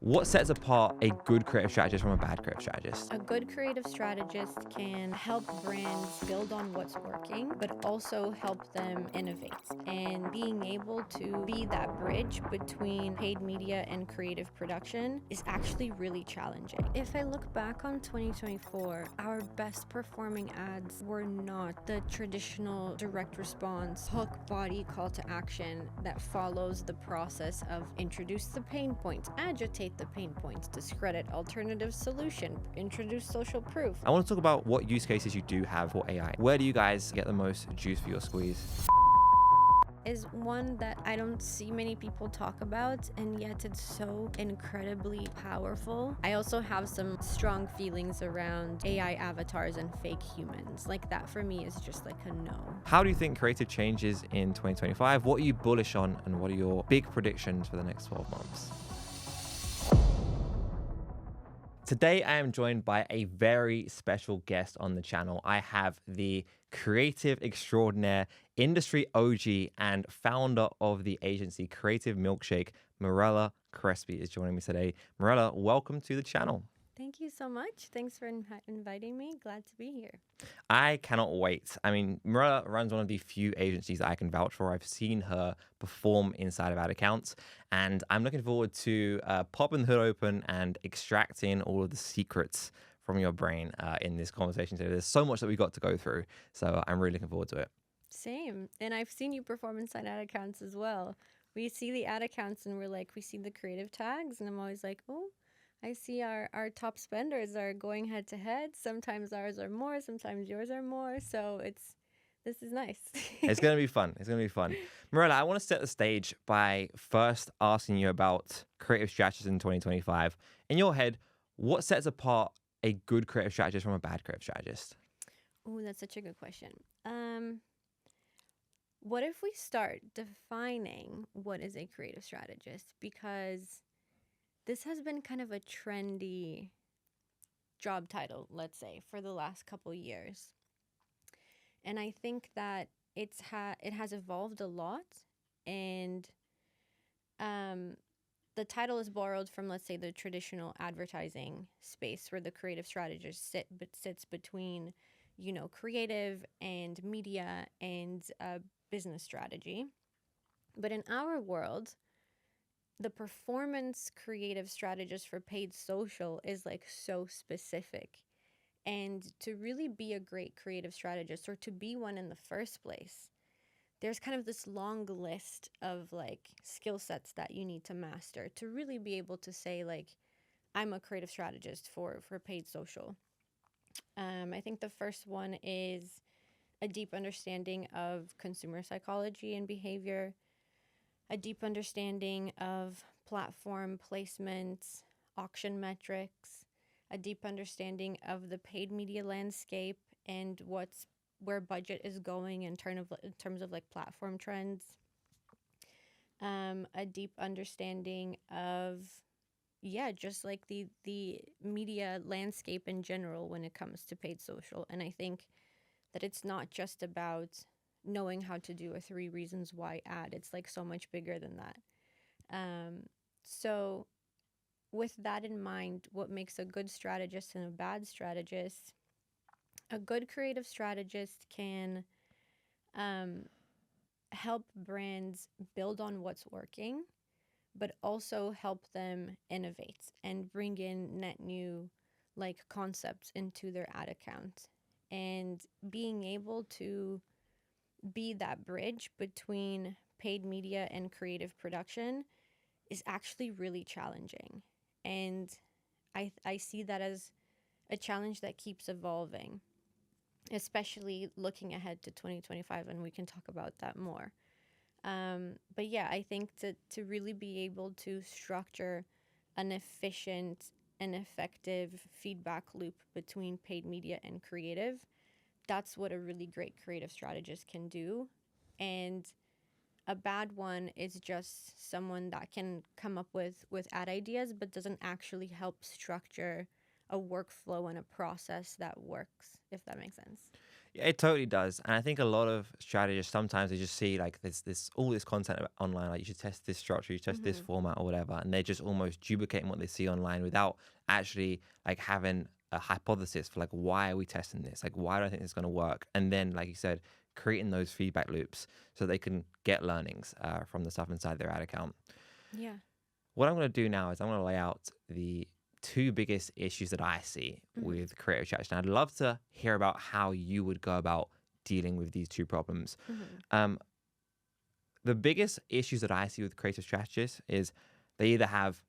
What sets apart a good creative strategist from a bad creative strategist? A good creative strategist can help brands build on what's working, but also help them innovate. And being able to be that bridge between paid media and creative production is actually really challenging. If I look back on 2024, our best performing ads were not the traditional direct response, hook body call to action that follows the process of introduce the pain points, agitate the pain points, discredit alternative solution, introduce social proof. I want to talk about what use cases you do have for AI. Where do you guys get the most juice for your squeeze? Is one that I don't see many people talk about, and yet it's so incredibly powerful. I also have some strong feelings around AI avatars and fake humans. Like that for me is just like a no. How do you think creative changes in 2025? What are you bullish on, and what are your big predictions for the next 12 months? Today, I am joined by a very special guest on the channel. I have the creative extraordinaire, industry OG, and founder of the agency Creative Milkshake, Mirella Crespi, is joining me today. Mirella, welcome to the channel. Thank you so much. Thanks for inviting me. Glad to be here. I cannot wait. I mean, Mirella runs one of the few agencies I can vouch for. I've seen her perform inside of ad accounts, and I'm looking forward to popping the hood open and extracting all of the secrets from your brain in this conversation today. There's so much that we got to go through, so I'm really looking forward to it. Same. And I've seen you perform inside ad accounts as well. We see the ad accounts and we see the creative tags, and I'm always like, oh, I see our top spenders are going head to head. Sometimes ours are more, sometimes yours are more. So this is nice. It's going to be fun. It's going to be fun. Mirella, I want to set the stage by first asking you about creative strategists in 2025. In your head, what sets apart a good creative strategist from a bad creative strategist? Oh, that's such a good question. What if we start defining what is a creative strategist? Because this has been kind of a trendy job title, let's say, for the last couple years. And I think that it has evolved a lot. And the title is borrowed from, let's say, the traditional advertising space where the creative strategist sits between, creative and media and business strategy. But in our world, the performance creative strategist for paid social is like so specific. And to really be a great creative strategist, or to be one in the first place, there's kind of this long list of like skill sets that you need to master to really be able to say like, I'm a creative strategist for paid social. I think the first one is a deep understanding of consumer psychology and behavior, a deep understanding of platform placements, auction metrics, a deep understanding of the paid media landscape and where budget is going in terms of like platform trends, a deep understanding of just like the media landscape in general when it comes to paid social. And I think that it's not just about knowing how to do a 3 reasons why ad. It's like so much bigger than that. So with that in mind, what makes a good strategist and a bad strategist? A good creative strategist can help brands build on what's working, but also help them innovate and bring in net new like concepts into their ad account. And being able to be that bridge between paid media and creative production is actually really challenging. And I see that as a challenge that keeps evolving, especially looking ahead to 2025, and we can talk about that more. But yeah, I think to really be able to structure an efficient and effective feedback loop between paid media and creative, that's what a really great creative strategist can do. And a bad one is just someone that can come up with ad ideas but doesn't actually help structure a workflow and a process that works, if that makes sense. Yeah, it totally does. And I think a lot of strategists sometimes they just see like there's this all this content online, like you should test this structure, you test this Hmm. format or whatever, and they're just almost duplicating what they see online without actually like having a hypothesis for like why are we testing this? Like why do I think it's gonna work? And then, like you said, creating those feedback loops so they can get learnings from the stuff inside their ad account. Yeah. What I'm going to do now is I'm going to lay out the two biggest issues that I see Hmm. with creative traction. I'd love to hear about how you would go about dealing with these two problems. Hmm. Um, the biggest issues that I see with creative strategists is they either have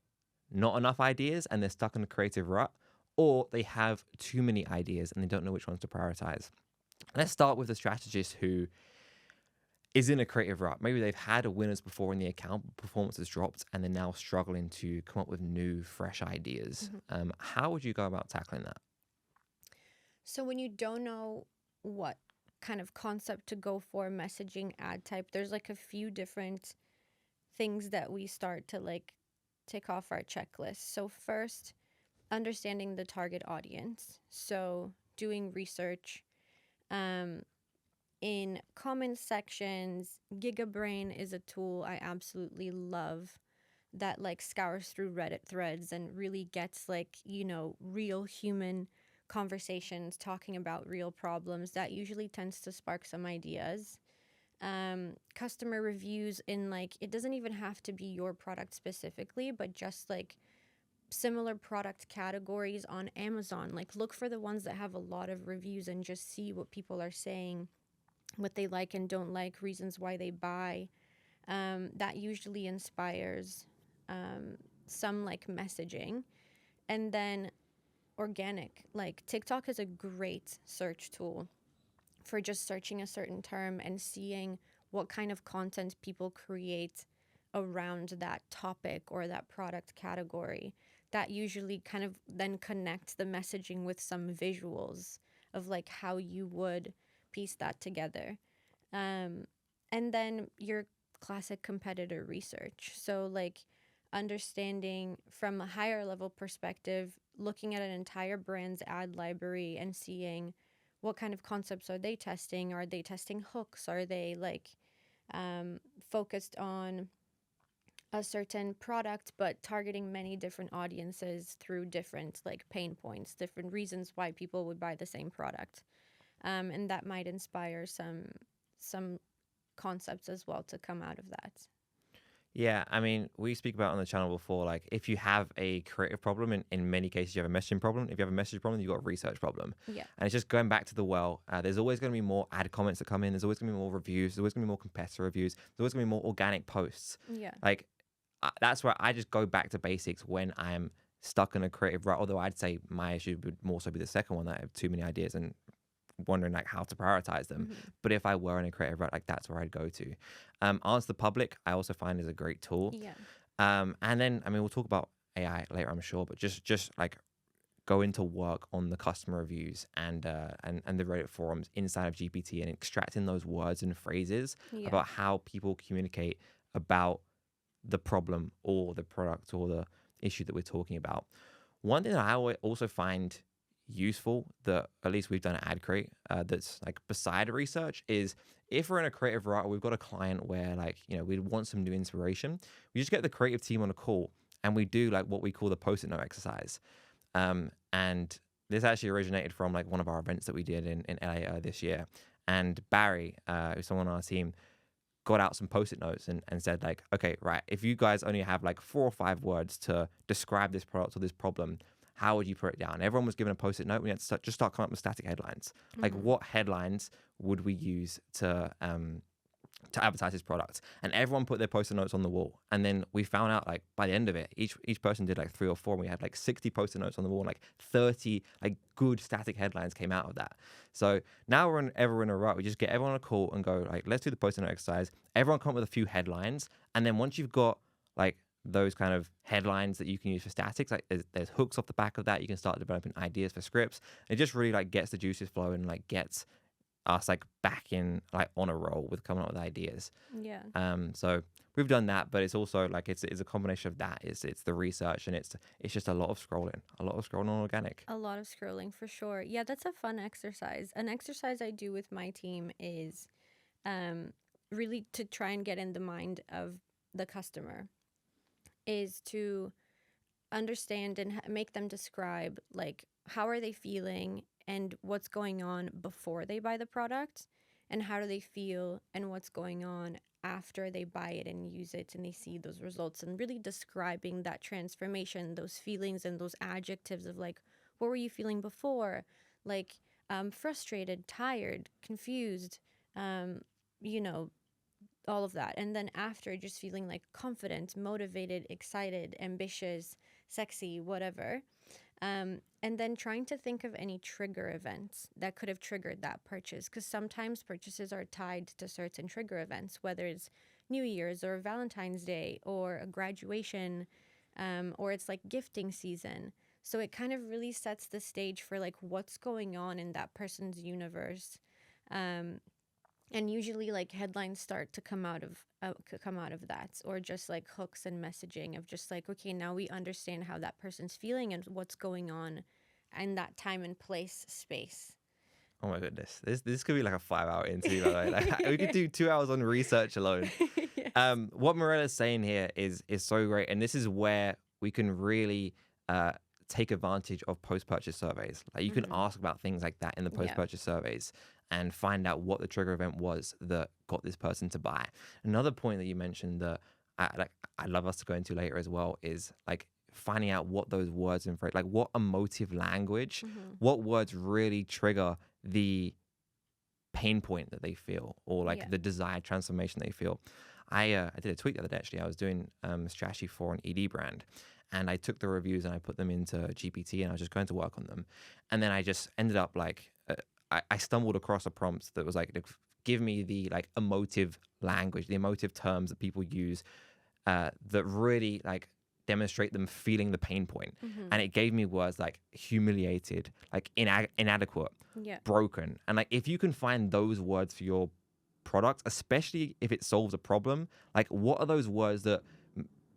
not enough ideas and they're stuck in a creative rut, or they have too many ideas and they don't know which ones to prioritize. Let's start with the strategist who is in a creative rut. Maybe they've had winners before in the account, but performance has dropped, and they're now struggling to come up with new, fresh ideas. Hmm. How would you go about tackling that? So when you don't know what kind of concept to go for, messaging, ad type, there's like a few different things that we start to like tick off our checklist. So first, understanding the target audience. So doing research um, in comment sections. GigaBrain is a tool I absolutely love that like scours through Reddit threads and really gets like, real human conversations talking about real problems. That usually tends to spark some ideas. Customer reviews in like, it doesn't even have to be your product specifically, but just like similar product categories on Amazon. Like, look for the ones that have a lot of reviews and just see what people are saying, what they like and don't like, reasons why they buy. That usually inspires some like messaging. And then organic, like TikTok is a great search tool for just searching a certain term and seeing what kind of content people create around that topic or that product category. That usually kind of then connects the messaging with some visuals of like how you would piece that together. Um, and then your classic competitor research. So, like, understanding from a higher level perspective, looking at an entire brand's ad library and seeing what kind of concepts are they testing? Are they testing hooks? Are they like focused on a certain product but targeting many different audiences through different like pain points, different reasons why people would buy the same product? And that might inspire some concepts as well to come out of that. Yeah, I mean, we speak about on the channel before, like if you have a creative problem, in many cases you have a messaging problem. If you have a message problem, you've got a research problem. Yeah. And it's just going back to the well, there's always going to be more ad comments that come in. There's always going to be more reviews. There's always going to be more competitor reviews. There's always going to be more organic posts. Yeah. Like that's where I just go back to basics when I'm stuck in a creative rut. Although I'd say my issue would more so be the second one, that I have too many ideas and wondering like how to prioritize them. Hmm. But if I were in a creative rut, like that's where I'd go to. Answer the Public, I also find is a great tool. Yeah. And then I mean we'll talk about AI later, I'm sure, but just like go into work on the customer reviews and the Reddit forums inside of GPT and extracting those words and phrases Yeah. about how people communicate about the problem or the product or the issue that we're talking about. One thing that I also find useful that at least we've done at Adcrate that's like beside research is if we're in a creative rut or we've got a client where like, we want some new inspiration, we just get the creative team on a call and we do like what we call the post-it note exercise. And this actually originated from like one of our events that we did in LA this year. And Barry, who's someone on our team, got out some post-it notes and said like, okay, right, if you guys only have like 4 or 5 words to describe this product or this problem, how would you put it down? Everyone was given a post-it note. We had to just start coming up with static headlines. Like Hmm. what headlines would we use to advertise this product? And everyone put their post-it notes on the wall. And then we found out like by the end of it, each person did like 3 or 4. And we had like 60 post-it notes on the wall, and like 30 like good static headlines came out of that. So now we're ever in a rut. We just get everyone on a call and go like, let's do the post-it note exercise. Everyone come up with a few headlines. And then once you've got like those kind of headlines that you can use for statics, like there's hooks off the back of that. You can start developing ideas for scripts. It just really like gets the juices flowing, like gets us like back in like on a roll with coming up with ideas. Yeah. So we've done that, but it's also like it's a combination of that. It's the research, and it's just a lot of scrolling, on organic. A lot of scrolling for sure. Yeah, that's a fun exercise. An exercise I do with my team is really to try and get in the mind of the customer, is to understand and make them describe like how are they feeling and what's going on before they buy the product, and how do they feel and what's going on after they buy it and use it and they see those results, and really describing that transformation, those feelings and those adjectives of like, what were you feeling before, like frustrated, tired, confused, um, you know, all of that. And then after, just feeling like confident, motivated, excited, ambitious, sexy, whatever. And then trying to think of any trigger events that could have triggered that purchase. Because sometimes purchases are tied to certain trigger events, whether it's New Year's or Valentine's Day or a graduation, or it's like gifting season. So it kind of really sets the stage for like what's going on in that person's universe. Um, and usually like headlines start to come out of that, or just like hooks and messaging of just like, okay, now we understand how that person's feeling and what's going on in that time and place space. Oh my goodness, this could be like a 5-hour interview. By the way, like, we could do 2 hours on research alone. Yes. What Mirella's saying here is so great, and this is where we can really take advantage of post-purchase surveys. Like you can ask about things like that in the post-purchase surveys and find out what the trigger event was that got this person to buy. Another point that you mentioned that I'd love us to go into later as well is like finding out what those words and phrases, like what emotive language, what words really trigger the pain point that they feel, or like the desired transformation they feel. I did a tweet the other day, actually. I was doing strategy for an ED brand, and I took the reviews and I put them into GPT, and I was just going to work on them. And then I just ended up like, I stumbled across a prompt that was like, give me the like emotive language, the emotive terms that people use that really like demonstrate them feeling the pain point. And it gave me words like humiliated, like inadequate, broken. And like, if you can find those words for your product, especially if it solves a problem, like what are those words that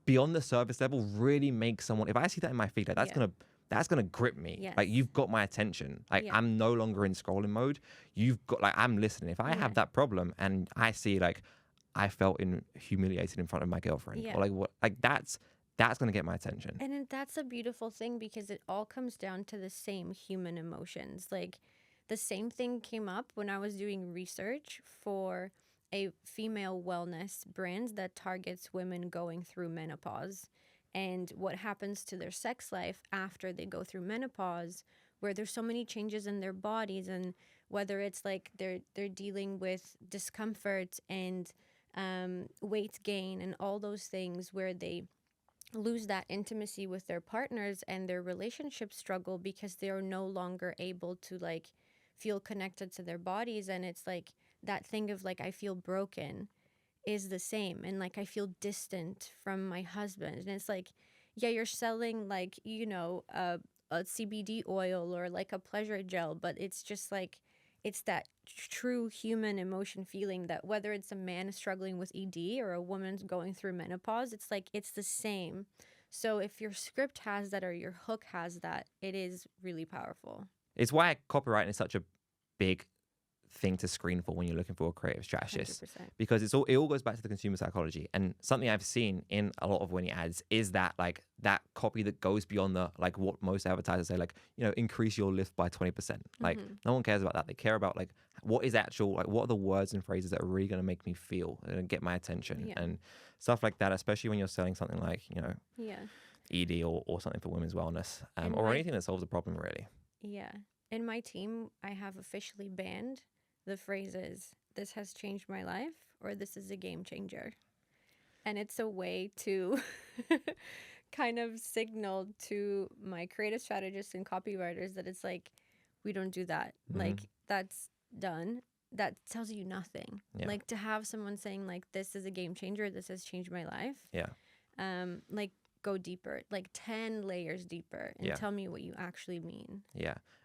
beyond the surface level really make someone, if I see that in my feed, like that's gonna grip me. Yes. Like you've got my attention. Like I'm no longer in scrolling mode. You've got, like, I'm listening. If I have that problem and I see like I felt humiliated in front of my girlfriend, or like what, like that's gonna get my attention. And that's a beautiful thing, because it all comes down to the same human emotions. Like the same thing came up when I was doing research for a female wellness brand that targets women going through menopause and what happens to their sex life after they go through menopause, where there's so many changes in their bodies, and whether it's like they're dealing with discomfort and weight gain and all those things, where they lose that intimacy with their partners and their relationships struggle because they are no longer able to like feel connected to their bodies. And it's like that thing of like, I feel broken is the same, and like I feel distant from my husband. And it's like, yeah, you're selling like, you know, a CBD oil or like a pleasure gel, but it's just like, it's that true human emotion feeling that whether it's a man struggling with ED or a woman going through menopause, it's like, it's the same. So if your script has that or your hook has that, it is really powerful. It's why copywriting is such a big thing to screen for when you're looking for a creative strategist, 100%. because it all goes back to the consumer psychology. And something I've seen in a lot of winning ads is that like that copy that goes beyond the like what most advertisers say, like, you know, increase your lift by 20%. Like no one cares about that. They care about like what is actual, like what are the words and phrases that are really going to make me feel and get my attention and stuff like that, especially when you're selling something like, you know, ED or something for women's wellness, or anything that solves a problem, really. Yeah. In my team, I have officially banned the phrases, "This has changed my life," or "This is a game changer." And it's a way to kind of signal to my creative strategists and copywriters that it's like, we don't do that. Like, that's done. That tells you nothing. Like, to have someone saying like, "This is a game changer, this has changed my life." Like, go deeper, like 10 layers deeper, and tell me what you actually mean.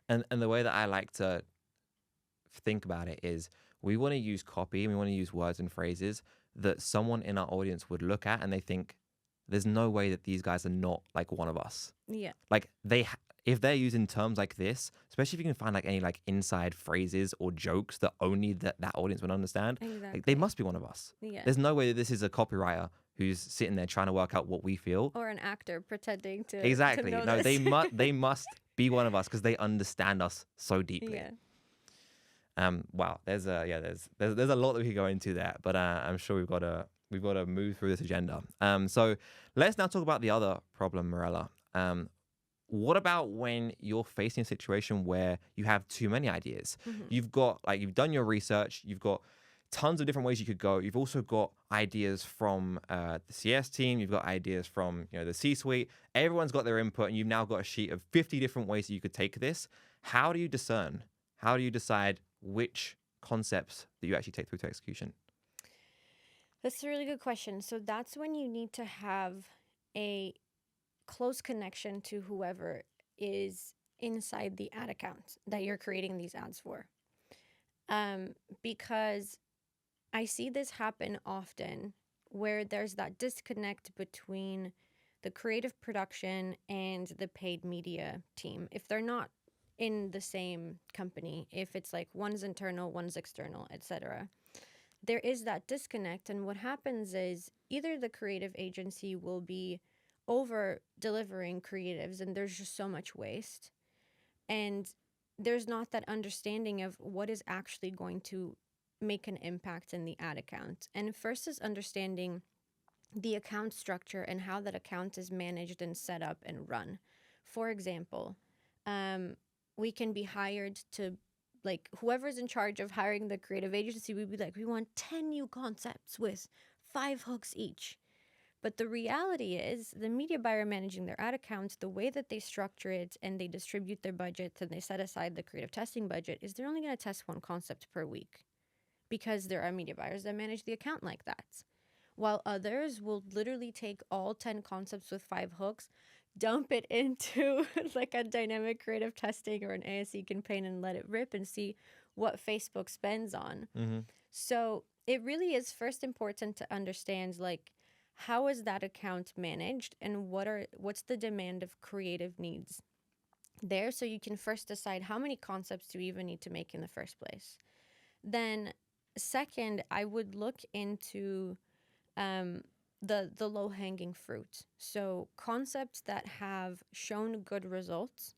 And the way that I like to think about it is we want to use copy and we want to use words and phrases that someone in our audience would look at and they think there's no way that these guys are not like one of us. Yeah. Like if they're using terms like this, especially if you can find like any like inside phrases or jokes that only that audience would understand, like they Exactly. must be one of us. Yeah. There's no way that this is a copywriter who's sitting there trying to work out what we feel. Or an actor pretending to Exactly. know No, this. they must be one of us because they understand us so deeply. Yeah. Wow. There's a lot that we could go into there, but I'm sure we've got to move through this agenda. So let's now talk about the other problem, Mirella. What about when you're facing a situation where you have too many ideas? You've done your research, you've got tons of different ways you could go. You've also got ideas from the CS team, you've got ideas from the C-suite. Everyone's got their input, and you've now got a sheet of 50 different ways that you could take this. How do you discern? How do you decide which concepts that you actually take through to execution? That's a really good question. So that's when you need to have a close connection to whoever is inside the ad account that you're creating these ads for. Because I see this happen often where there's that disconnect between the creative production and the paid media team. If they're not in the same company, if it's like one's internal, one's external, etc., there is that disconnect. And what happens is either the creative agency will be over delivering creatives and there's just so much waste, and there's not that understanding of what is actually going to make an impact in the ad account. And first is understanding the account structure and how that account is managed and set up and run. For example, we can be hired to, like, whoever's in charge of hiring the creative agency, we'd be like, we want 10 new concepts with 5 hooks each. But the reality is the media buyer managing their ad accounts, the way that they structure it and they distribute their budgets and they set aside the creative testing budget is they're only going to test 1 concept per week, because there are media buyers that manage the account like that. While others will literally take all 10 concepts with 5 hooks, dump it into like a dynamic creative testing or an ASE campaign and let it rip and see what Facebook spends on. So it really is first important to understand, like, how is that account managed and what's the demand of creative needs there, so you can first decide how many concepts do you even need to make in the first place. Then second, I would look into the low-hanging fruit. So concepts that have shown good results,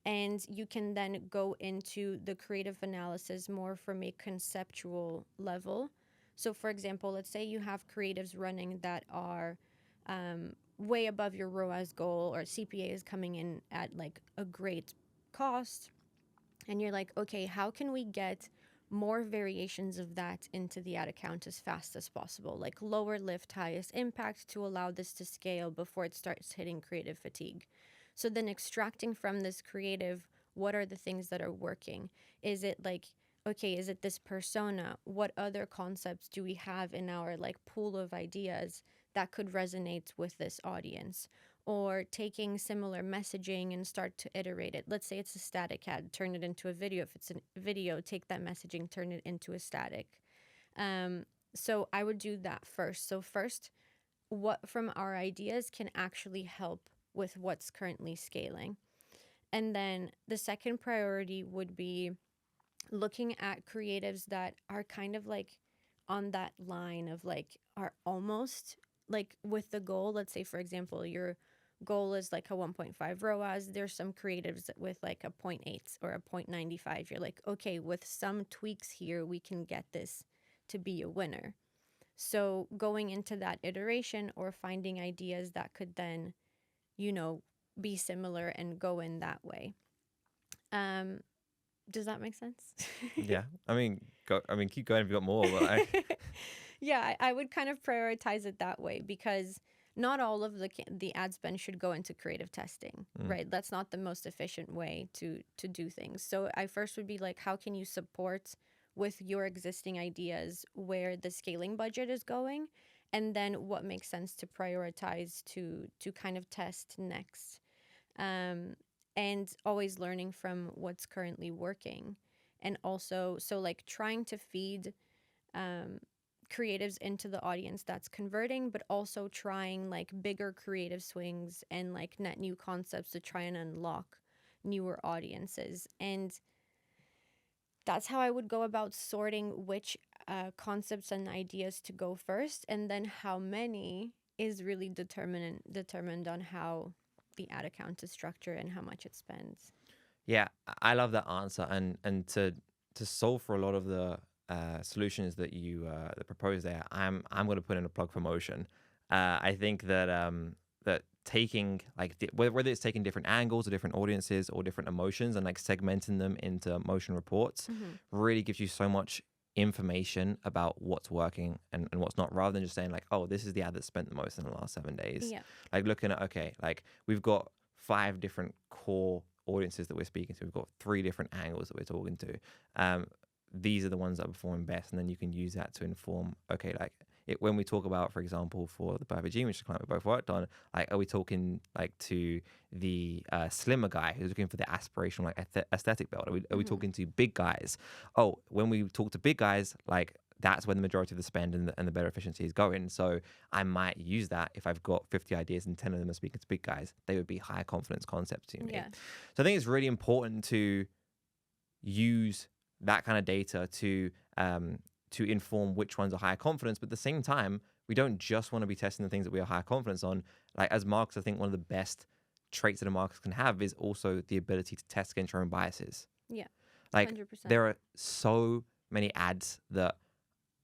and you can then go into the creative analysis more from a conceptual level. So for example, let's say you have creatives running that are way above your ROAS goal, or CPA is coming in at like a great cost, and you're like, okay, how can we get more variations of that into the ad account as fast as possible, like lower lift, highest impact, to allow this to scale before it starts hitting creative fatigue. So then extracting from this creative, what are the things that are working? Is it like, okay, is it this persona? What other concepts do we have in our like pool of ideas that could resonate with this audience? Or taking similar messaging and start to iterate it. Let's say it's a static ad, turn it into a video. If it's a video, take that messaging, turn it into a static. So I would do that first. So first, what from our ideas can actually help with what's currently scaling. And then the second priority would be looking at creatives that are kind of like on that line of like, are almost like with the goal. Let's say, for example, your goal is like a 1.5 ROAS. There's some creatives with like a 0.8 or a 0.95. You're like, okay, with some tweaks here, we can get this to be a winner. So going into that iteration or finding ideas that could then, be similar and go in that way. Does that make sense? Yeah. Keep going if you got more. But Yeah, I would kind of prioritize it that way, because not all of the ad spend should go into creative testing, right? That's not the most efficient way to do things. So I first would be like, how can you support with your existing ideas where the scaling budget is going, and then what makes sense to prioritize to kind of test next, and always learning from what's currently working. And also, so like trying to feed um, creatives into the audience that's converting, but also trying like bigger creative swings and like net new concepts to try and unlock newer audiences. And that's how I would go about sorting which concepts and ideas to go first, and then how many is really determined on how the ad account is structured and how much it spends. Yeah, I love that answer, and to solve for a lot of the solutions that you that propose there, I'm going to put in a plug for Motion. I think that that taking like whether it's taking different angles or different audiences or different emotions and like segmenting them into motion reports Hmm. really gives you so much information about what's working and what's not, rather than just saying like, oh, this is the ad that spent the most in the last 7 days. Yeah. Like looking at, okay, like we've got 5 different core audiences that we're speaking to. We've got 3 different angles that we're talking to. These are the ones that are performing best, and then you can use that to inform. Okay, like when we talk about, for example, for the Perfect Gene, which is a client we both worked on, like are we talking like to the slimmer guy who's looking for the aspirational like aesthetic build? Are we Hmm. talking to big guys? Oh, when we talk to big guys, like that's where the majority of the spend and the better efficiency is going. So I might use that if I've got 50 ideas and 10 of them are speaking to big guys. They would be high confidence concepts to me. Yeah. So I think it's really important to use that kind of data to inform which ones are higher confidence. But at the same time, we don't just want to be testing the things that we are high confidence on. Like as marketers, I think one of the best traits that a marketer can have is also the ability to test against your own biases. Yeah. Like 100%. there are so many ads that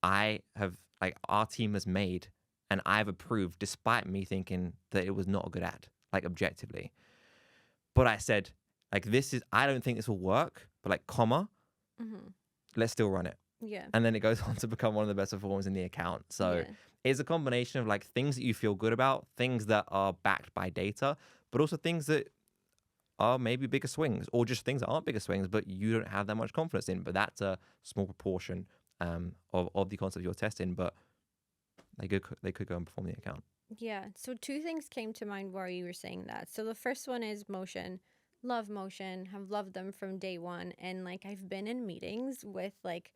I have, like our team has made and I've approved despite me thinking that it was not a good ad, like objectively. But I said, like, I don't think this will work, but like, comma, Hmm. let's still run it. Yeah. And then it goes on to become one of the best performers in the account. So Yeah. it's a combination of like things that you feel good about, things that are backed by data, but also things that are maybe bigger swings or just things that aren't bigger swings, but you don't have that much confidence in. But that's a small proportion of the concept you're testing, but they could go and perform the account. Yeah. So two things came to mind while you were saying that. So the first one is Motion. Love Motion. Have loved them from day one. And like I've been in meetings with like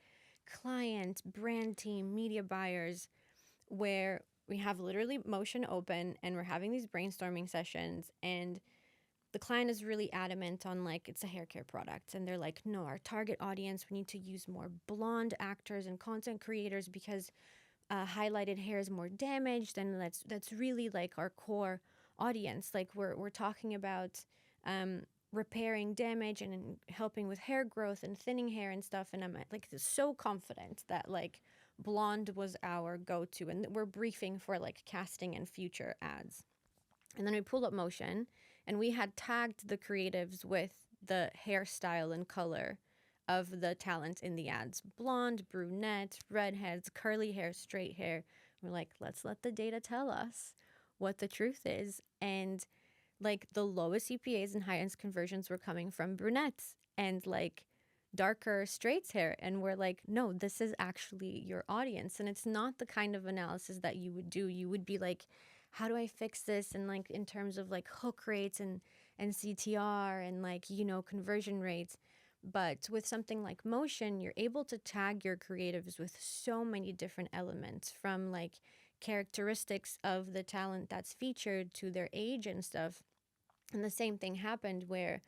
client, brand team, media buyers where we have literally Motion open and we're having these brainstorming sessions, and the client is really adamant on like it's a hair care product, and they're like, no, our target audience, we need to use more blonde actors and content creators because highlighted hair is more damaged, and that's really like our core audience. Like we're talking about um, repairing damage and helping with hair growth and thinning hair and stuff. And I'm like so confident that like blonde was our go-to, and we're briefing for like casting and future ads. And then we pulled up Motion, and we had tagged the creatives with the hairstyle and color of the talent in the ads: blonde, brunette, redheads, curly hair, straight hair. We're like, let's let the data tell us what the truth is. And like the lowest CPAs and highest conversions were coming from brunettes and like darker straights hair. And we're like, no, this is actually your audience. And it's not the kind of analysis that you would do. You would be like, how do I fix this? And like in terms of like hook rates and CTR and like, conversion rates. But with something like Motion, you're able to tag your creatives with so many different elements, from like characteristics of the talent that's featured to their age and stuff. And the same thing happened where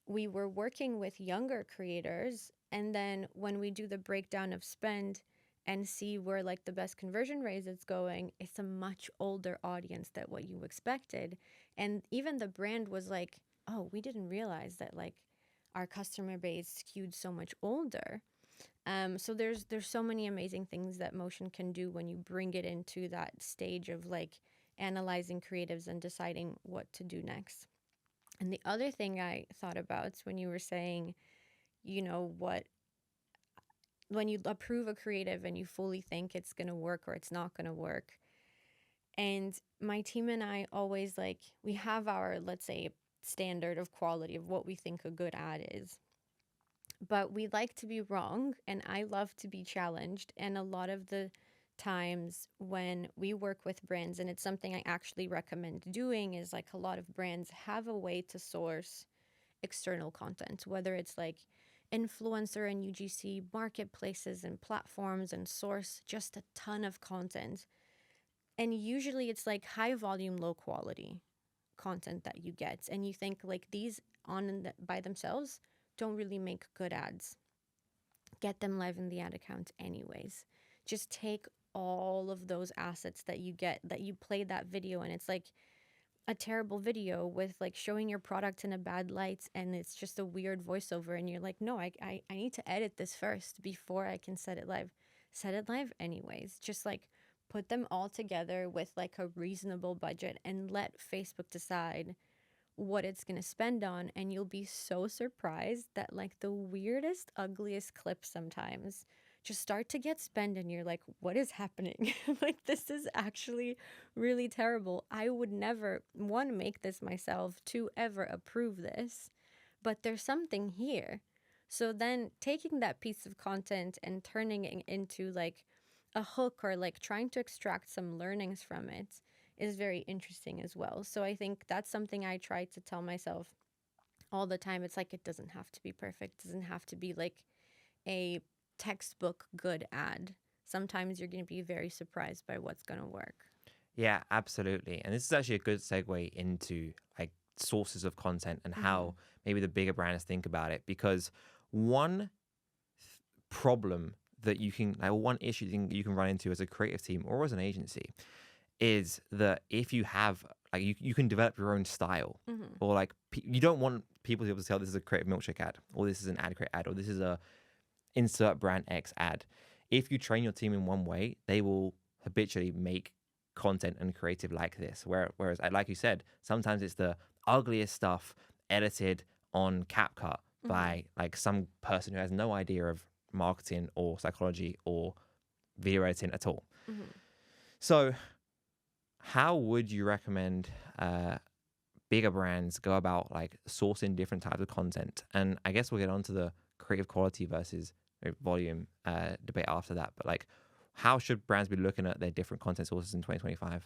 we were working with younger creators. And then when we do the breakdown of spend and see where like the best conversion rates it's going, it's a much older audience than what you expected. And even the brand was like, oh, we didn't realize that like our customer base skewed so much older. So there's so many amazing things that Motion can do when you bring it into that stage of like analyzing creatives and deciding what to do next. And the other thing I thought about when you were saying, what when you approve a creative and you fully think it's going to work or it's not going to work. And my team and I always like, we have our, let's say, standard of quality of what we think a good ad is. But we like to be wrong, and I love to be challenged. And a lot of the times when we work with brands, and it's something I actually recommend doing, is like a lot of brands have a way to source external content, whether it's like influencer and UGC marketplaces and platforms and source just a ton of content. And usually it's like high volume, low quality content that you get. And you think like these by themselves don't really make good ads. Get them live in the ad account anyways. Just take all of those assets that you get, that you play that video, and it's like a terrible video with like showing your product in a bad light, and it's just a weird voiceover, and you're like, no, I need to edit this first before I can set it live. Set it live anyways. Just like put them all together with like a reasonable budget and let Facebook decide what it's going to spend on, and you'll be so surprised that like the weirdest, ugliest clips sometimes just start to get spent, and you're like, what is happening? Like, this is actually really terrible. I would never, one, make this myself, two, ever approve this, but there's something here. So then taking that piece of content and turning it into like a hook, or like trying to extract some learnings from it, is very interesting as well. So I think that's something I try to tell myself all the time. It's like, it doesn't have to be perfect. It doesn't have to be like a textbook good ad. Sometimes you're going to be very surprised by what's going to work. Yeah, absolutely. And this is actually a good segue into like sources of content and how maybe the bigger brands think about it. Because one problem that you can, like one issue you can run into as a creative team or as an agency is that if you have, like, you can develop your own style, or like you don't want people to be able to tell this is a creative milkshake ad, or this is an Adcrate ad, or this is a insert brand X ad. If you train your team in one way, they will habitually make content and creative like this. Whereas, like you said, sometimes it's the ugliest stuff edited on CapCut by like some person who has no idea of marketing or psychology or video editing at all. So how would you recommend bigger brands go about like sourcing different types of content? And I guess we'll get onto the creative quality versus volume debate after that. But like, how should brands be looking at their different content sources in 2025?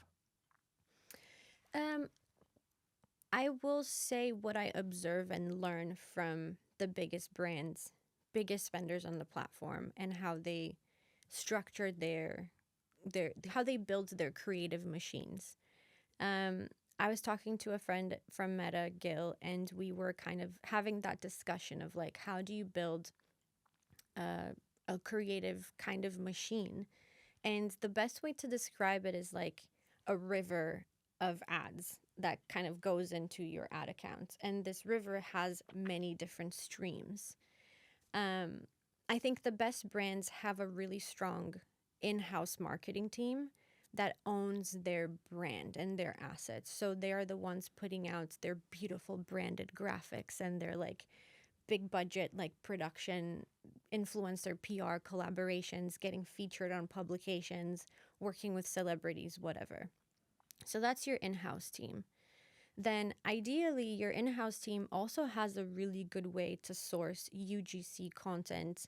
I will say what I observe and learn from the biggest brands, biggest vendors on the platform, and how they structure their how they build their creative machines. I was talking to a friend from Meta, Gil, and we were kind of having that discussion of like, how do you build a creative kind of machine? And the best way to describe it is like a river of ads that kind of goes into your ad account. And this river has many different streams. I think the best brands have a really strong in-house marketing team that owns their brand and their assets. So they are the ones putting out their beautiful branded graphics and their like big budget like production influencer PR collaborations, getting featured on publications, working with celebrities, whatever. So that's your in-house team. Then ideally your in-house team also has a really good way to source UGC content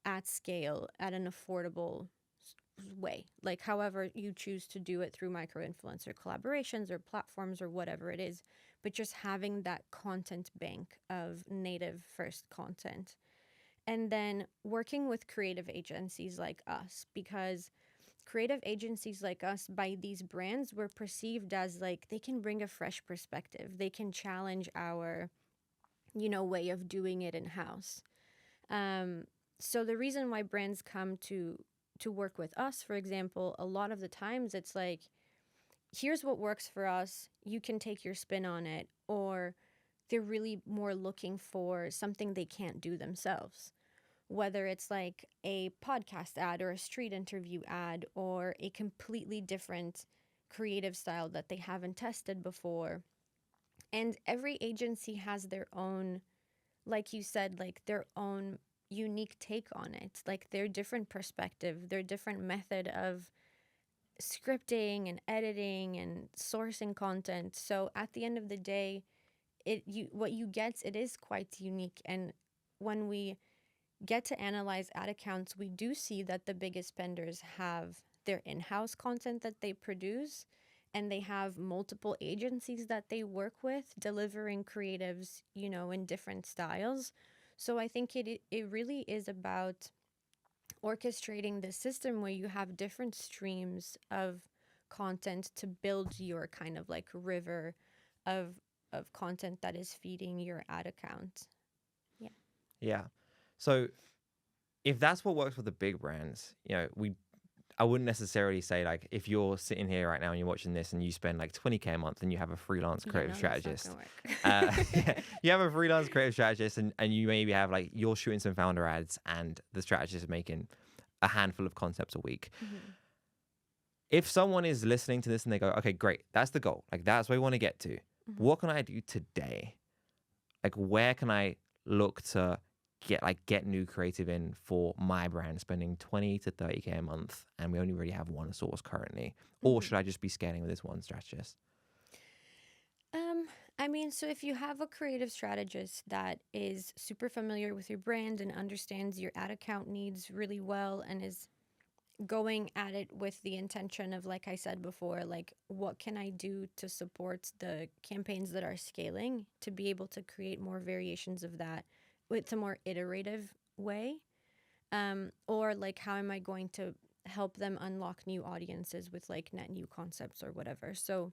at scale at an affordable way. Like however you choose to do it, through micro influencer collaborations or platforms or whatever it is, but just having that content bank of native first content. And then working with creative agencies like us, because creative agencies like us, by these brands, were perceived as like they can bring a fresh perspective. They can challenge our, way of doing it in house. So the reason why brands come to work with us, for example, a lot of the times it's like, here's what works for us. You can take your spin on it. Or they're really more looking for something they can't do themselves, whether it's like a podcast ad or a street interview ad or a completely different creative style that they haven't tested before. And every agency has their own, like you said, like their own unique take on it, like their different perspective, their different method of scripting and editing and sourcing content. So at the end of the day, what you get, it is quite unique. And when we get to analyze ad accounts, we do see that the biggest spenders have their in-house content that they produce, and they have multiple agencies that they work with delivering creatives, in different styles. So I think it really is about orchestrating the system where you have different streams of content to build your kind of like river of content that is feeding your ad account. Yeah. Yeah. So if that's what works for the big brands, I wouldn't necessarily say like if you're sitting here right now and you're watching this and you spend like 20K a month and you have a freelance Yeah, creative no, that's not strategist. gonna work. You have a freelance creative strategist and you maybe have like you're shooting some founder ads and the strategist is making a handful of concepts a week. Hmm. If someone is listening to this and they go, okay, great, that's the goal. Like that's what we want to get to. Hmm. What can I do today? Like where can I look to get new creative in for my brand, spending 20 to 30K a month, and we only really have one source currently? Or Hmm. should I just be scaling with this one strategist? Um, I mean, so if you have a creative strategist that is super familiar with your brand and understands your ad account needs really well and is going at it with the intention of, like I said before, like what can I do to support the campaigns that are scaling to be able to create more variations of that with a more iterative way, or like how am I going to help them unlock new audiences with like net new concepts or whatever. So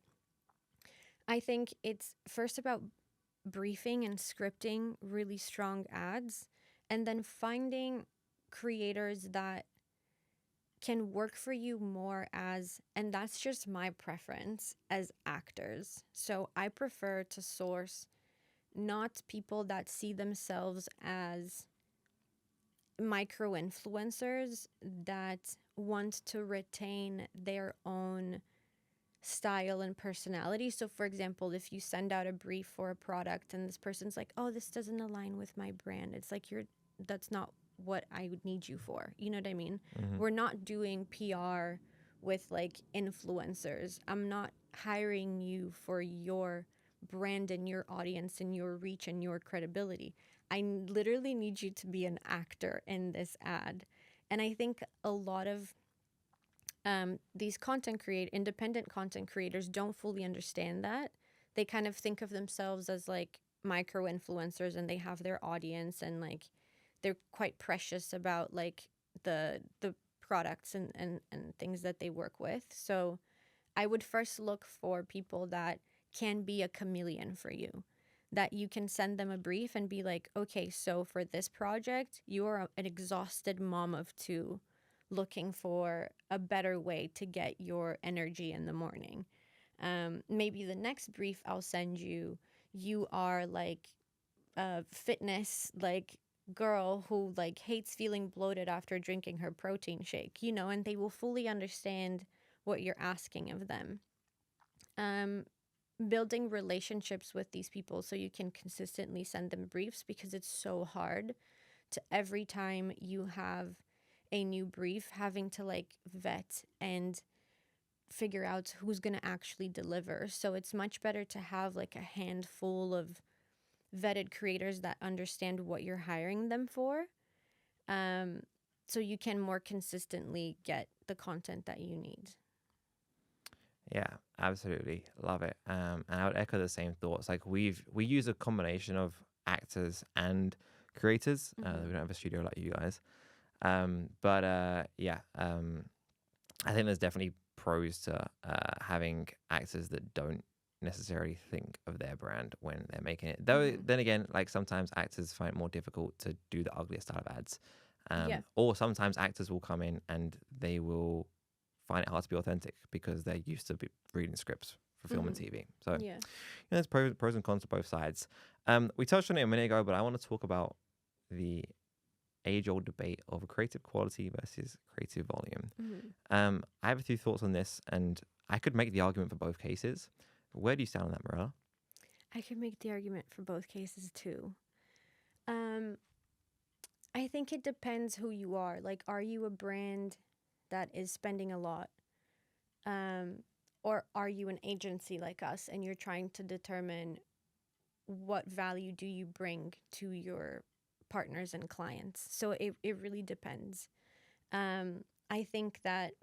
I think it's first about briefing and scripting really strong ads, and then finding creators that can work for you more as, and that's just my preference, as actors. So I prefer to source not people that see themselves as micro influencers that want to retain their own style and personality. So, for example, if you send out a brief for a product and this person's like, oh, this doesn't align with my brand, it's like, that's not what I would need you for. You know what I mean? Mm-hmm. We're not doing PR with like influencers. I'm not hiring you for your brand and your audience and your reach and your credibility. Literally need you to be an actor in this ad. And I think a lot of these independent content creators don't fully understand that. They kind of think of themselves as like micro influencers and they have their audience and like they're quite precious about like the products and things that they work with. So I would first look for people that can be a chameleon for you. That you can send them a brief and be like, okay, so for this project, you are an exhausted mom of two looking for a better way to get your energy in the morning. Maybe the next brief I'll send you, you are like a fitness like girl who like hates feeling bloated after drinking her protein shake, and they will fully understand what you're asking of them. Um, Building relationships with these people so you can consistently send them briefs, because it's so hard to, every time you have a new brief, having to like vet and figure out who's going to actually deliver. So it's much better to have like a handful of vetted creators that understand what you're hiring them for, um, so you can more consistently get the content that you need. Yeah, absolutely. Love it. And I would echo the same thoughts. Like we use a combination of actors and creators. Mm-hmm. We don't have a studio like you guys. But yeah, I think there's definitely pros to having actors that don't necessarily think of their brand when they're making it. Though Mm-hmm. then again, like sometimes actors find it more difficult to do the ugliest style of ads. Yeah. Or sometimes actors will come in and they will find it hard to be authentic because they're used to reading scripts for film and Mm-hmm. TV. So Yeah. there's pros and cons to both sides. We touched on it a minute ago, but I want to talk about the age-old debate of creative quality versus creative volume. Mm-hmm. I have a few thoughts on this, and I could make the argument for both cases. Where do you stand on that, Mirella? I can make the argument for both cases too. Um, I think it depends who you are. Like, are you a brand that is spending a lot? Um, or are you an agency like us and you're trying to determine what value do you bring to your partners and clients? So it really depends. I think that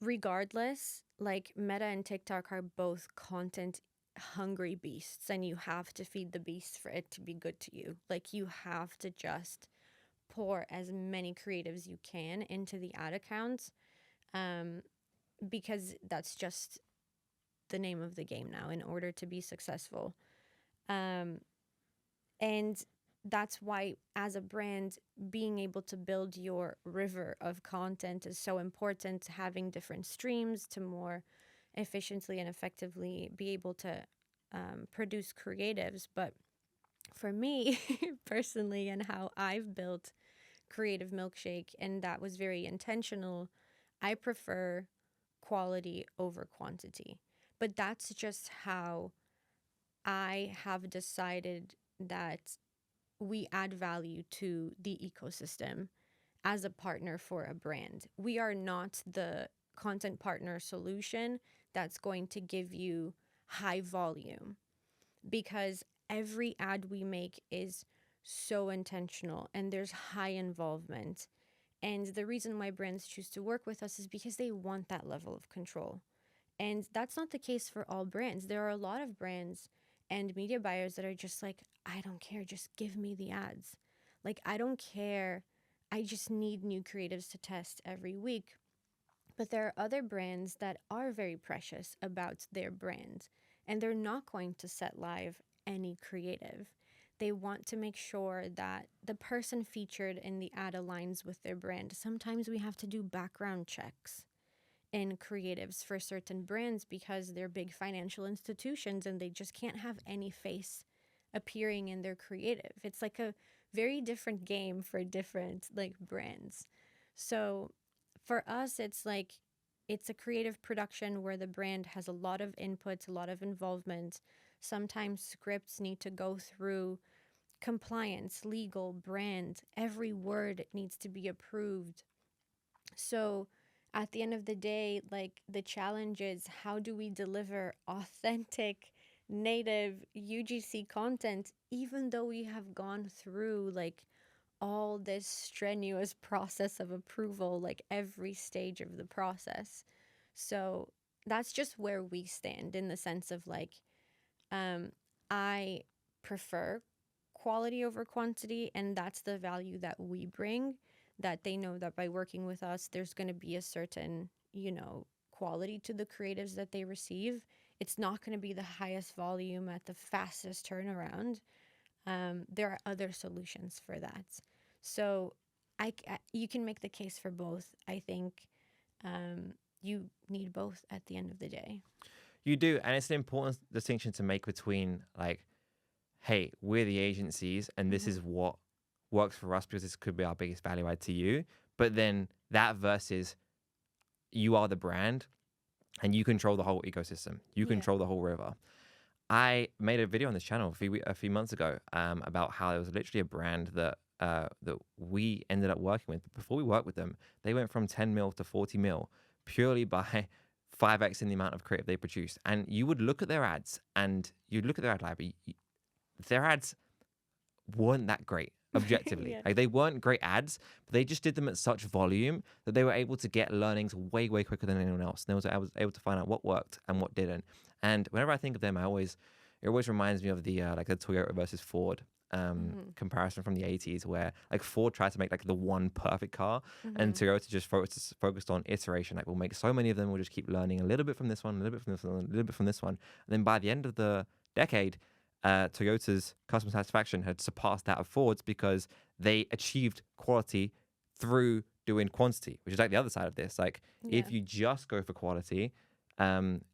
regardless, like Meta and TikTok are both content hungry beasts, and you have to feed the beasts for it to be good to you. Like, you have to just pour as many creatives you can into the ad accounts, um, because that's just the name of the game now in order to be successful. Um, and that's why, as a brand, being able to build your river of content is so important. Having different streams to more efficiently and effectively be able to produce creatives. But for me personally, and how I've built Creative Milkshake, and that was very intentional, I prefer quality over quantity. But that's just how I have decided that we add value to the ecosystem as a partner for a brand. We are not the content partner solution that's going to give you high volume, because every ad we make is so intentional and there's high involvement. And the reason why brands choose to work with us is because they want that level of control. And that's not the case for all brands. There are a lot of brands and media buyers that are just like, I don't care, just give me the ads. Like, I don't care. I just need new creatives to test every week. But there are other brands that are very precious about their brand, and they're not going to set live any creative. They want to make sure that the person featured in the ad aligns with their brand. Sometimes we have to do background checks in creatives for certain brands because they're big financial institutions and they just can't have any face appearing in their creative. It's like a very different game for different like brands. So for us, it's like it's a creative production where the brand has a lot of input, a lot of involvement. Sometimes scripts need to go through compliance, legal, brand. Every word needs to be approved. So at the end of the day, like, the challenge is, how do we deliver authentic native UGC content even though we have gone through like all this strenuous process of approval, like every stage of the process. So that's just where we stand in the sense of like, um, I prefer quality over quantity, and that's the value that we bring. That they know that by working with us, there's going to be a certain, quality to the creatives that they receive. It's not going to be the highest volume at the fastest turnaround. There are other solutions for that. So you can make the case for both. I think you need both at the end of the day. You do, and it's an important distinction to make between like, hey, we're the agencies, and this is what works for us because this could be our biggest value add to you. But then that versus you are the brand, and you control the whole ecosystem. You control the whole river. I made a video on this channel a few months ago about how there was literally a brand that we ended up working with. But before we worked with them, they went from 10 mil to 40 mil purely by 5x in the amount of creative they produced. And you would look at their ads, and you'd look at their ad library. Their ads weren't that great, objectively. Like, they weren't great ads, but they just did them at such volume that they were able to get learnings way, way quicker than anyone else. And I was able to find out what worked and what didn't. And whenever I think of them, it always reminds me of the like the Toyota versus Ford comparison from the 80s, where like Ford tried to make like the one perfect car, and Toyota just focused on iteration. Like, we'll make so many of them, we'll just keep learning a little bit from this one, a little bit from this one, a little bit from this one. And then by the end of the decade, Toyota's customer satisfaction had surpassed that of Ford's because they achieved quality through doing quantity, which is like the other side of this. Like, if you just go for quality,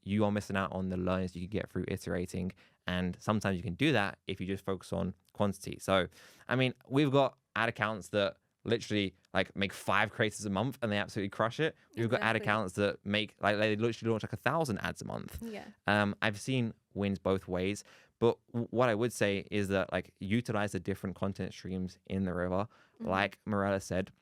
you are missing out on the learnings you can get through iterating. And sometimes you can do that if you just focus on quantity. So, I mean, we've got ad accounts that literally like make 5 creators a month and they absolutely crush it. We've got ad accounts that make like they literally launch like 1,000 ads a month. I've seen wins both ways. But what I would say is that, like, utilize the different content streams in the river, like Mirella said,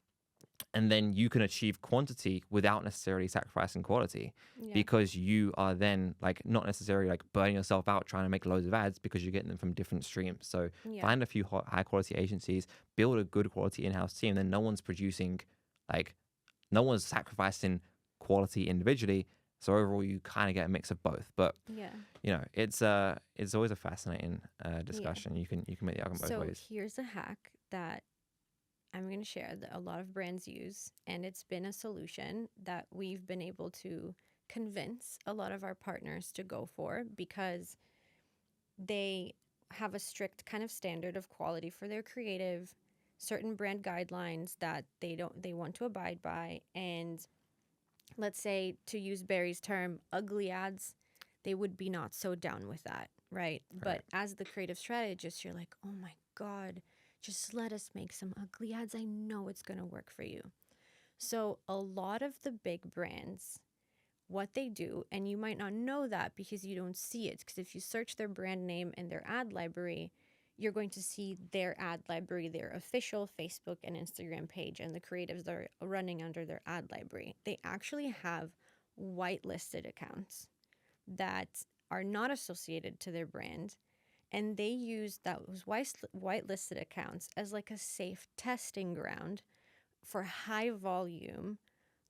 and then you can achieve quantity without necessarily sacrificing quality, because you are then like not necessarily like burning yourself out trying to make loads of ads because you're getting them from different streams. So find a few high quality agencies, build a good quality in-house team, then no one's producing, like, no one's sacrificing quality individually. So overall, you kind of get a mix of both. But Yeah. it's always a fascinating Yeah. discussion. You can make the argument both So ways. here's a hack that I'm going to share that a lot of brands use, and it's been a solution that we've been able to convince a lot of our partners to go for because they have a strict kind of standard of quality for their creative, certain brand guidelines that they want to abide by, and let's say, to use Barry's term, ugly ads, they would be not so down with that, right? Right. But as the creative strategist, you're like, oh my God, just let us make some ugly ads. I know it's going to work for you. So, a lot of the big brands, what they do, and you might not know that because you don't see it, because if you search their brand name and their ad library, you're going to see their ad library, their official Facebook and Instagram page, and the creatives that are running under their ad library. They actually have whitelisted accounts that are not associated to their brand, and they use those whitelisted accounts as like a safe testing ground for high volume,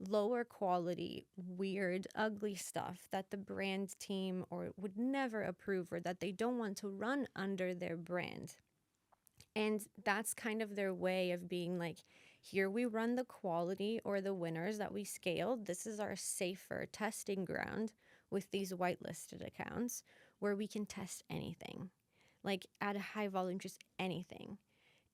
lower quality, weird, ugly stuff that the brand team or would never approve or that they don't want to run under their brand. And that's kind of their way of being like, here we run the quality or the winners that we scaled. This is our safer testing ground with these whitelisted accounts where we can test anything, like at a high volume, just anything.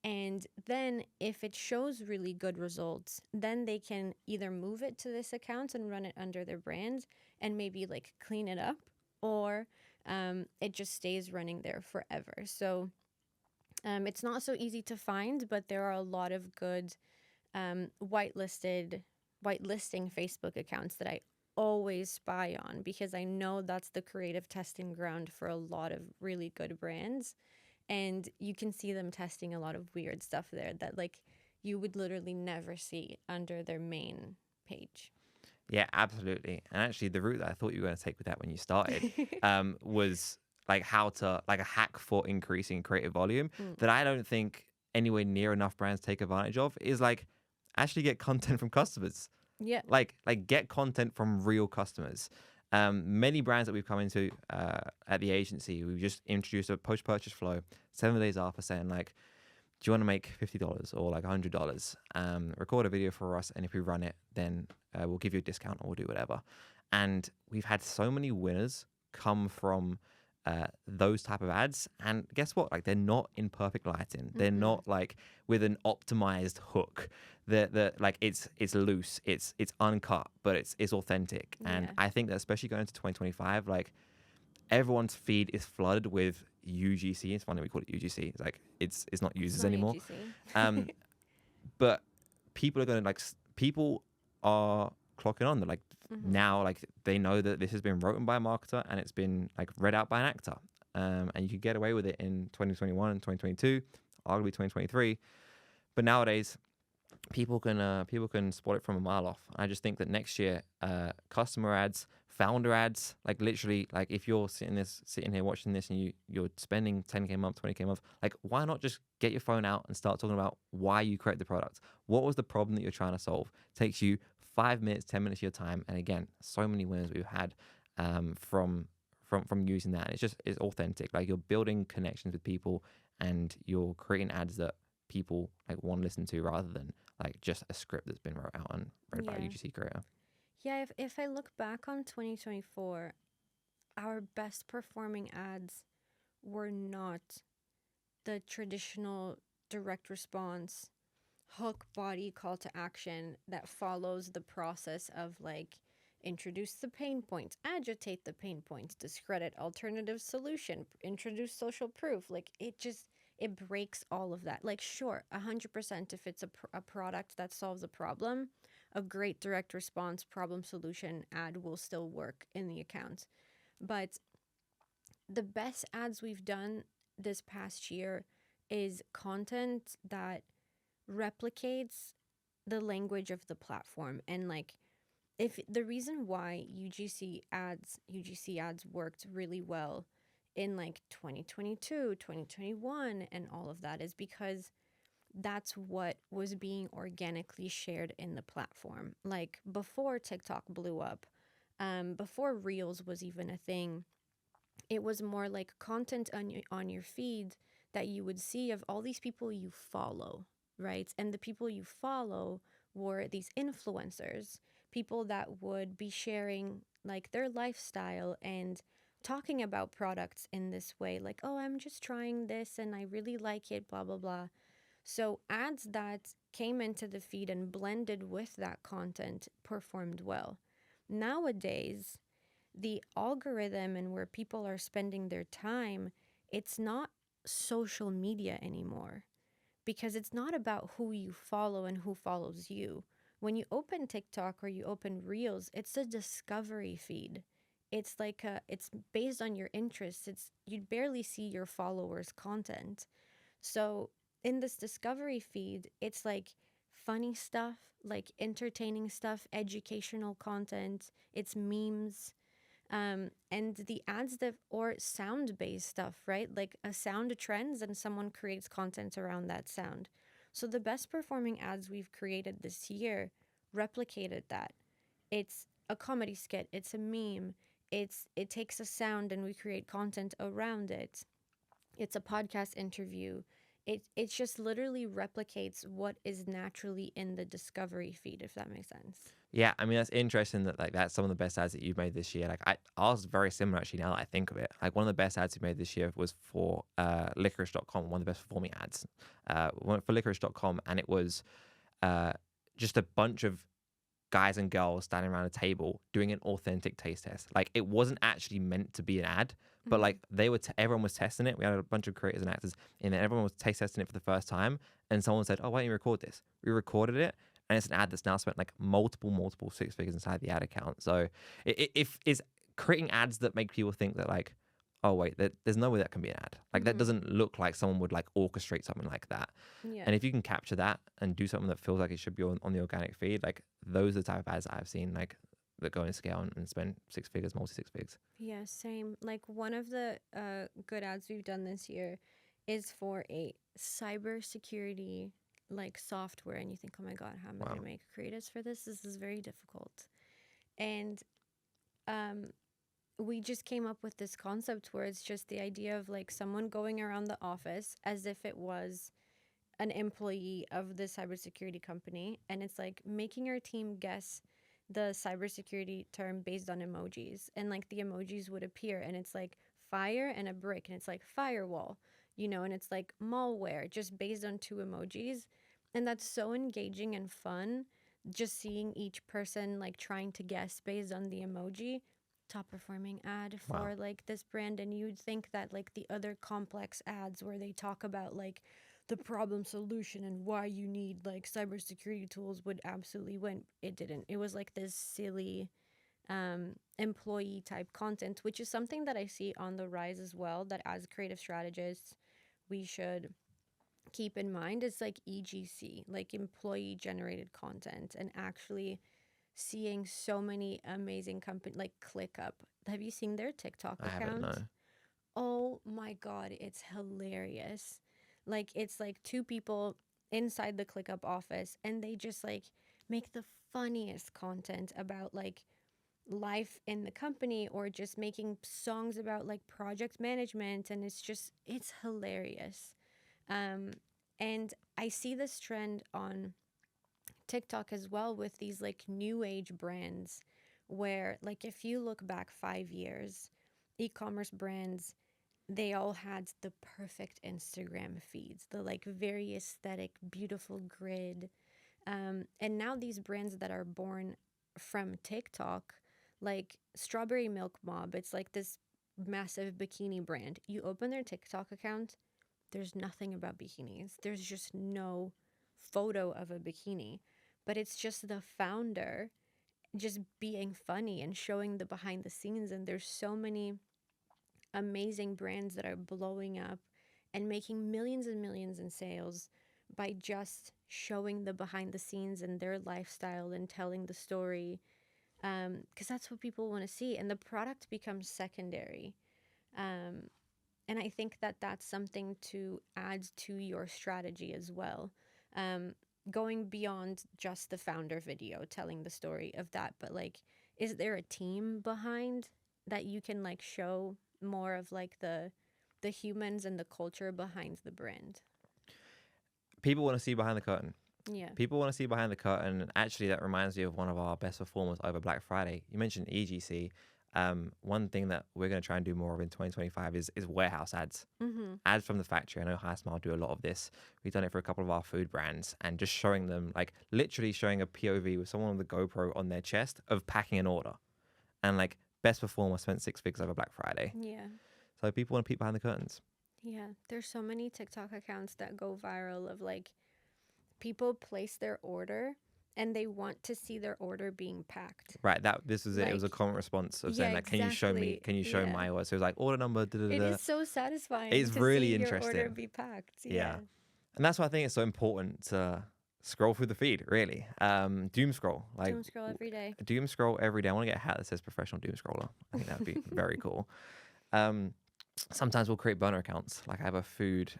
And then if it shows really good results, then they can either move it to this account and run it under their brand and maybe like clean it up, or it just stays running there forever. So it's not so easy to find, but there are a lot of good whitelisting Facebook accounts that I always spy on because I know that's the creative testing ground for a lot of really good brands. And you can see them testing a lot of weird stuff there that like you would literally never see under their main page. Yeah, absolutely. And actually, the route that I thought you were going to take with that when you started was like how to like a hack for increasing creative volume Mm. that I don't think anywhere near enough brands take advantage of is like actually get content from customers. Yeah. Like get content from real customers. Many brands that we've come into at the agency, we've just introduced a post-purchase flow 7 days after saying like, do you want to make $50 or like $100? Record a video for us, and if we run it, then we'll give you a discount or we'll do whatever. And we've had so many winners come from those type of ads, and guess what? Like they're not in perfect lighting. They're not like with an optimized hook. They're like it's loose, it's uncut, but it's authentic. And Yeah. I think that especially going into 2025, like everyone's feed is flooded with UGC. It's funny we call it UGC. It's like it's not It's users not anymore. UGC. But people are going to like people are clocking on. They're like now like they know that this has been written by a marketer and it's been like read out by an actor. And you could get away with it in 2021 and 2022, arguably 2023. But nowadays, people can spot it from a mile off. I just think that next year, customer ads, founder ads, like literally, like if you're sitting here watching this and you're spending 10K a month, 20K a month, like why not just get your phone out and start talking about why you create the product? What was the problem that you're trying to solve? It takes you 5 minutes, 10 minutes of your time, and again, so many winners we've had from using that. And it's authentic. Like you're building connections with people and you're creating ads that people like want to listen to rather than like just a script that's been wrote out and read by a Yeah. UGC creator. Yeah, if I look back on 2024, our best performing ads were not the traditional direct response hook body call to action that follows the process of like introduce the pain points, agitate the pain points, discredit alternative solution, introduce social proof. Like it breaks all of that. Like sure, 100% if it's a product that solves a problem, a great direct response problem solution ad will still work in the account. But the best ads we've done this past year is content that replicates the language of the platform. And like if the reason why UGC ads worked really well in like 2022, 2021 and all of that is because that's what was being organically shared in the platform. Like before TikTok blew up, before Reels was even a thing, it was more like content on your feed that you would see of all these people you follow, right? And the people you follow were these influencers, people that would be sharing like their lifestyle and talking about products in this way, like, oh, I'm just trying this and I really like it, blah, blah, blah. So ads that came into the feed and blended with that content performed well. Nowadays, the algorithm and where people are spending their time, it's not social media anymore, because it's not about who you follow and who follows you. When you open TikTok or you open Reels, it's a discovery feed. It's based on your interests. It's you barely see your followers' content. So in this discovery feed, it's like funny stuff, like entertaining stuff, educational content, it's memes, and the ads that or sound based stuff, right? Like a sound trends and someone creates content around that sound. So the best performing ads we've created this year replicated that. It's a comedy skit, it's a meme, it takes a sound and we create content around it. It's a podcast interview. It just literally replicates what is naturally in the discovery feed, if that makes sense. Yeah, I mean that's interesting that like that's some of the best ads that you've made this year. Like I was very similar actually now that I think of it. Like one of the best ads we made this year was for licorice.com, one of the best performing ads. Went for licorice.com and it was uh just a bunch of guys and girls standing around a table doing an authentic taste test. Like it wasn't actually meant to be an ad, but Mm-hmm. like they were everyone was testing it. We had a bunch of creators and actors and then everyone was taste testing it for the first time, and someone said, oh, why don't you record this? We recorded it, and it's an ad that's now spent like multiple six figures inside the ad account. So if is creating ads that make people think that like, oh wait, there's no way that can be an ad. Like that Mm-hmm. doesn't look like someone would like orchestrate something like that. Yeah. And if you can capture that and do something that feels like it should be on the organic feed, like those are the type of ads that I've seen like that go in scale and spend six figures, multi six figures. Yeah, same. Like one of the good ads we've done this year is for a cybersecurity like software, and you think, oh my god, how am I Wow. gonna make creatives for this? This is very difficult. And um, we just came up with this concept where it's just the idea of like someone going around the office as if it was an employee of the cybersecurity company, and it's like making your team guess the cybersecurity term based on emojis, and like the emojis would appear, and it's like fire and a brick, and it's like firewall, and it's like malware, just based on two emojis, and that's so engaging and fun. Just seeing each person like trying to guess based on the emoji. Top performing ad Wow. for like this brand, and you'd think that like the other complex ads where they talk about like the problem solution and why you need like cybersecurity tools would absolutely win. It didn't. It was like this silly employee type content, which is something that I see on the rise as well. That as creative strategists, we should keep in mind. It's like EGC, like employee generated content, and actually seeing so many amazing company like ClickUp. Have you seen their TikTok I haven't, no. account? Oh my god, it's hilarious. Like it's like two people inside the ClickUp office, and they just like make the funniest content about like life in the company, or just making songs about like project management, and it's hilarious. Um and I see this trend on TikTok as well with these like new age brands, where like if you look back 5 years, e-commerce brands, they all had the perfect Instagram feeds, the like very aesthetic, beautiful grid. And now these brands that are born from TikTok, like Strawberry Milk Mob, it's like this massive bikini brand. You open their TikTok account, there's nothing about bikinis. There's just no photo of a bikini, but it's just the founder just being funny and showing the behind the scenes. And there's so many amazing brands that are blowing up and making millions and millions in sales by just showing the behind the scenes and their lifestyle and telling the story, because that's what people want to see, and the product becomes secondary. um, and I think that that's something to add to your strategy as well, um, going beyond just the founder video telling the story of that, but like is there a team behind that you can like show more of like the humans and the culture behind the brand? People want to see behind the curtain. Yeah. People want to see behind the curtain. And actually, that reminds me of one of our best performers over Black Friday. You mentioned EGC. One thing that we're going to try and do more of in 2025 is warehouse ads. Mm-hmm. Ads from the factory. I know High Smile do a lot of this. We've done it for a couple of our food brands and just showing them, like literally showing a POV with someone with a GoPro on their chest of packing an order. And like best performer spent 6 figures over Black Friday. Yeah. So people want to peek behind the curtains. Yeah. There's so many TikTok accounts that go viral of like people place their order and they want to see their order being packed. Right, this was it. It was a Like, comment response of yeah, saying like, "Can you show me? exactly. Can you show Yeah. my order?" So it was like order number. Da, da, It da. is so satisfying It's to really see your order interesting. be packed. Yeah. Yeah. And that's why I think it's so important to scroll through the feed. Really, doom scroll. Like Doom scroll every day. doom scroll every day. I want to get a hat that says professional doom scroller. I think that'd be very cool. Sometimes we'll create burner accounts. Like I have a food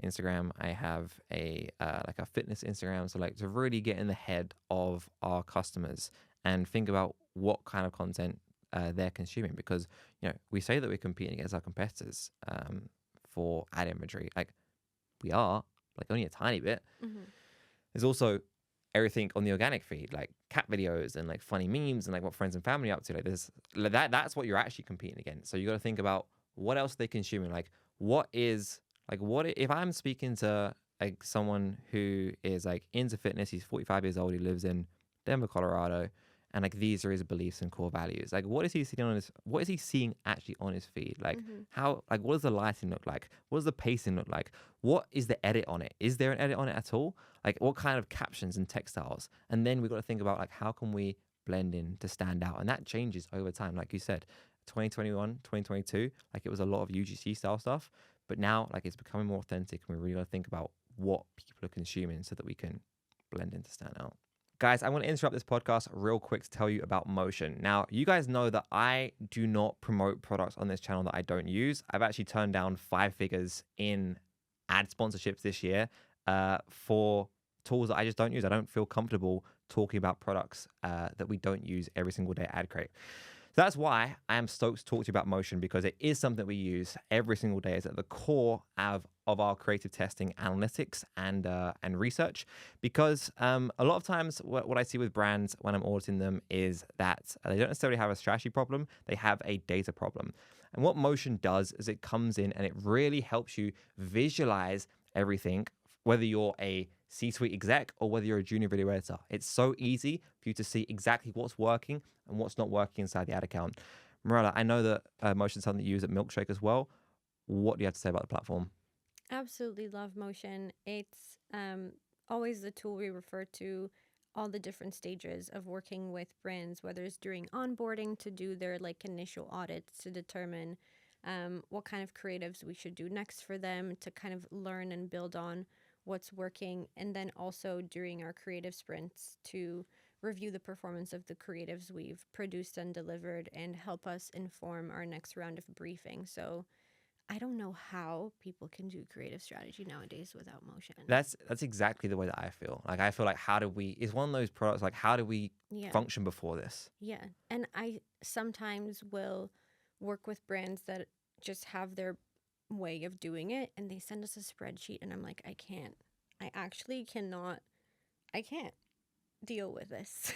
Instagram. I have a like a fitness Instagram. So like to really get in the head of our customers and think about what kind of content they're consuming, because we say that we're competing against our competitors for ad inventory. Like we are, like only a tiny bit. Mm-hmm. There's also everything on the organic feed, like cat videos and like funny memes and like what friends and family are up to. Like this, that's what you're actually competing against. So you got to think about what else they're consuming. Like what if I'm speaking to like someone who is like into fitness, he's 45 years old, he lives in Denver, Colorado, and like these are his beliefs and core values. Like what is he seeing actually on his feed? Like what does the lighting look like? What does the pacing look like? What is the edit on it? Is there an edit on it at all? Like what kind of captions and textiles? And then we've got to think about like how can we blend in to stand out? And that changes over time. Like you said, 2021, 2022, like it was a lot of UGC style stuff, but now like it's becoming more authentic and we really got to think about what people are consuming so that we can blend in to stand out. Guys, I'm going to interrupt this podcast real quick to tell you about Motion. Now, you guys know that I do not promote products on this channel that I don't use. I've actually turned down 5 figures in ad sponsorships this year for tools that I just don't use. I don't feel comfortable talking about products that we don't use every single day at Adcrate. So that's why I am stoked to talk to you about Motion, because it is something we use every single day. It's at the core of our creative testing, analytics, and research. Because a lot of times what I see with brands when I'm auditing them is that they don't necessarily have a strategy problem, they have a data problem. And what Motion does is it comes in and it really helps you visualize everything, whether you're a C-suite exec or whether you're a junior video editor. It's so easy for you to see exactly what's working and what's not working inside the ad account. Mirella, I know that Motion is something you use at Milkshake as well. What do you have to say about the platform? Absolutely love Motion. It's always the tool we refer to all the different stages of working with brands, whether it's during onboarding to do their like initial audits to determine what kind of creatives we should do next for them, to kind of learn and build on what's working, and then also during our creative sprints to review the performance of the creatives we've produced and delivered and help us inform our next round of briefing. So I don't know how people can do creative strategy nowadays without Motion. That's exactly the way that I feel. Like I feel like it's one of those products, like how do we function before this? Yeah. And I sometimes will work with brands that just have their way of doing it and they send us a spreadsheet and I'm like, I can't. I actually cannot. I can't deal with this.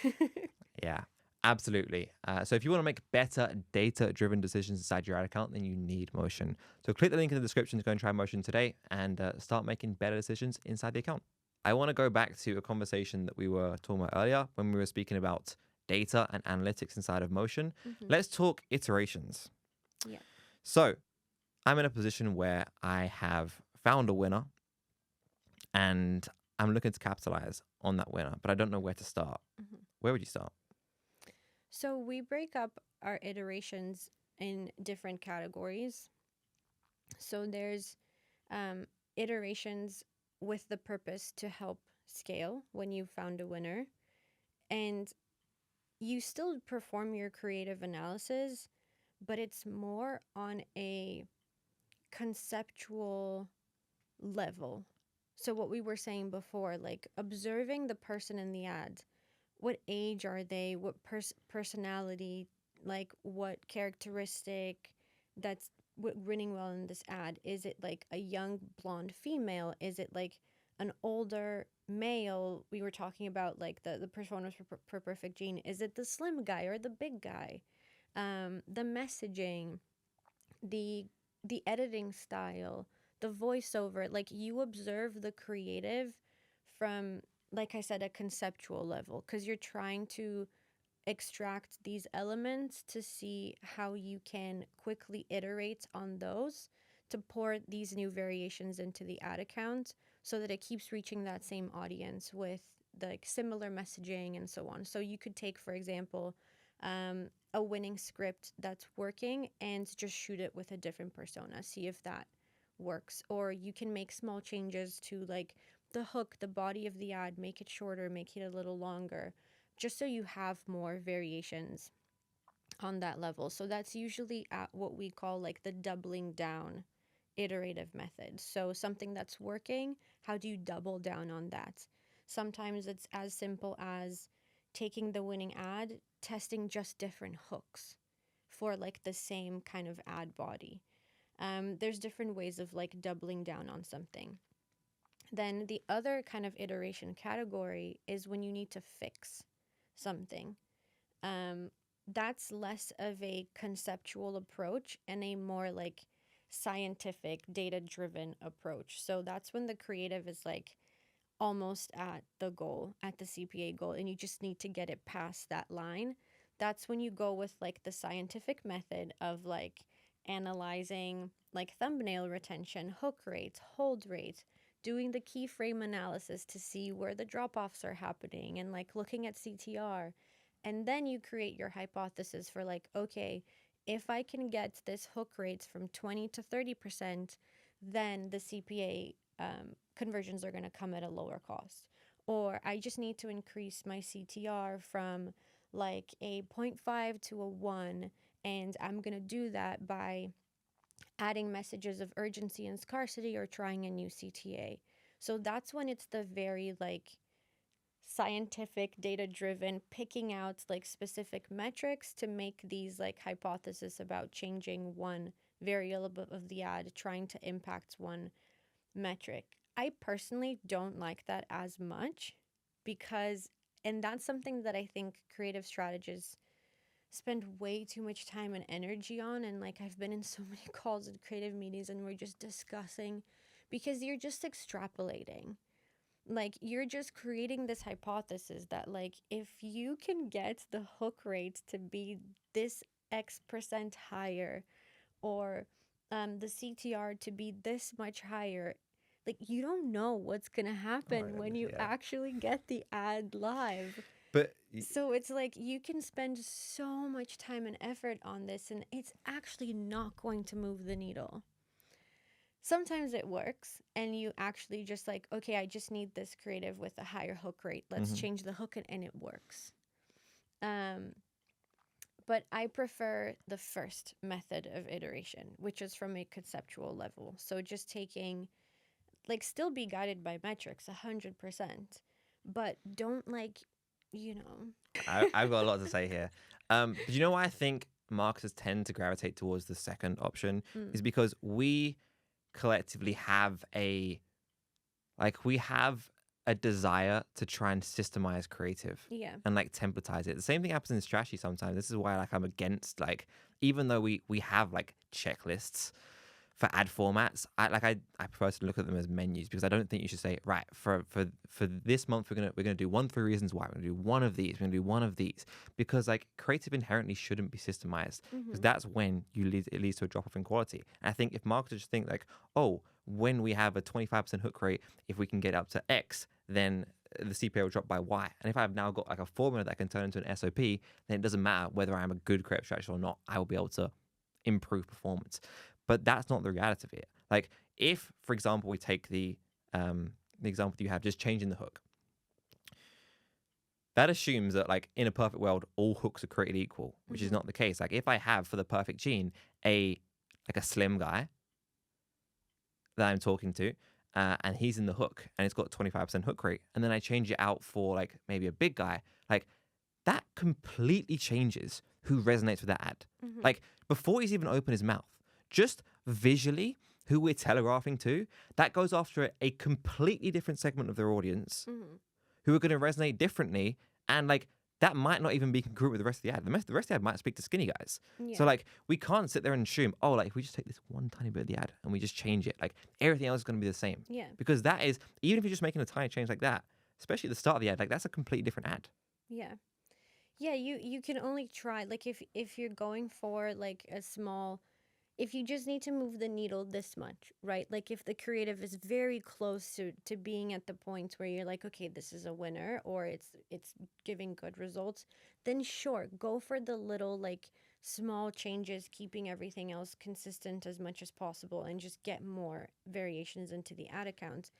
Yeah, absolutely. So if you want to make better data-driven decisions inside your ad account, then you need Motion. So click the link in the description to go and try Motion today and start making better decisions inside the account. I want to go back to a conversation that we were talking about earlier when we were speaking about data and analytics inside of Motion. Let's talk iterations. Yeah. So I'm in a position where I have found a winner and I'm looking to capitalize on that winner, but I don't know where to start. Where would you start? So we break up our iterations in different categories. So there's iterations with the purpose to help scale when you've found a winner. And you still perform your creative analysis, but it's more on a conceptual level. So what we were saying before, like observing the person in the ad, what age are they, what personality, like what characteristic that's winning well in this ad. Is it like a young blonde female? Is it like an older male? We were talking about like the personas for perfect gene. Is it the slim guy or the big guy? The messaging, the editing style, the voiceover, like you observe the creative from, like I said, a conceptual level, because you're trying to extract these elements to see how you can quickly iterate on those to pour these new variations into the ad account so that it keeps reaching that same audience with like similar messaging and so on. So you could take, for example, a winning script that's working and just shoot it with a different persona, see if that works. Or you can make small changes to like the hook, the body of the ad, make it shorter, make it a little longer, just so you have more variations on that level. So that's usually at what we call like the doubling down iterative method. So something that's working, how do you double down on that? Sometimes it's as simple as taking the winning ad, testing just different hooks for like the same kind of ad body. There's different ways of like doubling down on something. Then the other kind of iteration category is when you need to fix something. Um, that's less of a conceptual approach and a more like scientific, data driven approach. So that's when the creative is like almost at the goal, at the CPA goal, and you just need to get it past that line. That's when you go with like the scientific method of like analyzing like thumbnail retention, hook rates, hold rates, doing the keyframe analysis to see where the drop offs are happening, and like looking at CTR. And then you create your hypothesis for like, okay, if I can get this hook rates from 20 to 30%, then the CPA conversions are going to come at a lower cost. Or I just need to increase my CTR from like a 0.5 to a 1, and I'm going to do that by adding messages of urgency and scarcity or trying a new CTA. So that's when it's the very like scientific, data driven, picking out like specific metrics to make these like hypotheses about changing one variable of the ad, trying to impact one metric. I personally don't like that as much because, and that's something that I think creative strategists spend way too much time and energy on. And like, I've been in so many calls and creative meetings and we're just discussing, because you're just extrapolating. Like, you're just creating this hypothesis that like if you can get the hook rate to be this X% higher, or the CTR to be this much higher, like you don't know what's gonna Oh my happen when goodness, you yeah. actually get the ad live. But So it's like you can spend so much time and effort on this and it's actually not going to move the needle. Sometimes it works and you actually just like, okay, I just need this creative with a higher hook rate. Let's mhm. change the hook, and it works. Um, but I prefer the first method of iteration, which is from a conceptual level. So just taking, like, still be guided by metrics 100%, but don't like, you know. I've got a lot to say here. But you know why I think marketers tend to gravitate towards the second option Mm, is because we collectively have a desire to try and systemize creative yeah. and like templatize it. The same thing happens in strategy sometimes. This is why like I'm against like, even though we have like checklists for ad formats, I prefer to look at them as menus, because I don't think you should say, right, for this month we're gonna do 3 reasons why, we're gonna do one of these, we're gonna do one of these, because like creative inherently shouldn't be systemized, because Mm-hmm. that's when it leads to a drop off in quality. And I think if marketers think like, oh, when we have a 25% hook rate, if we can get up to X, then the CPA will drop by Y. And if I've now got like a formula that can turn into an SOP, then it doesn't matter whether I'm a good creative strategist or not. I will be able to improve performance. But that's not the reality of it. Like, if, for example, we take the example that you have, just changing the hook, that assumes that like in a perfect world all hooks are created equal, which is Mm-hmm. not the case. Like, if I have for the perfect gene a slim guy that I'm talking to, and he's in the hook and it's got 25% hook rate, and then I change it out for like maybe a big guy, like that completely changes who resonates with that ad. Mm-hmm. Like before he's even opened his mouth, just visually who we're telegraphing to, that goes after a completely different segment of their audience Mm-hmm. who are going to resonate differently. And like that might not even be congruent with the rest of the ad. The rest of the ad might speak to skinny guys. Yeah. So like we can't sit there and assume, oh, like if we just take this one tiny bit of the ad and we just change it, like everything else is going to be the same. Yeah. Because that is, even if you're just making a tiny change like that, especially at the start of the ad, like that's a completely different ad. Yeah. Yeah, you can only try, like, if you're going for like a small, if you just need to move the needle this much, right? Like if the creative is very close to being at the point where you're like, okay, this is a winner, or it's giving good results, then sure, go for the little like small changes, keeping everything else consistent as much as possible and just get more variations into the ad accounts.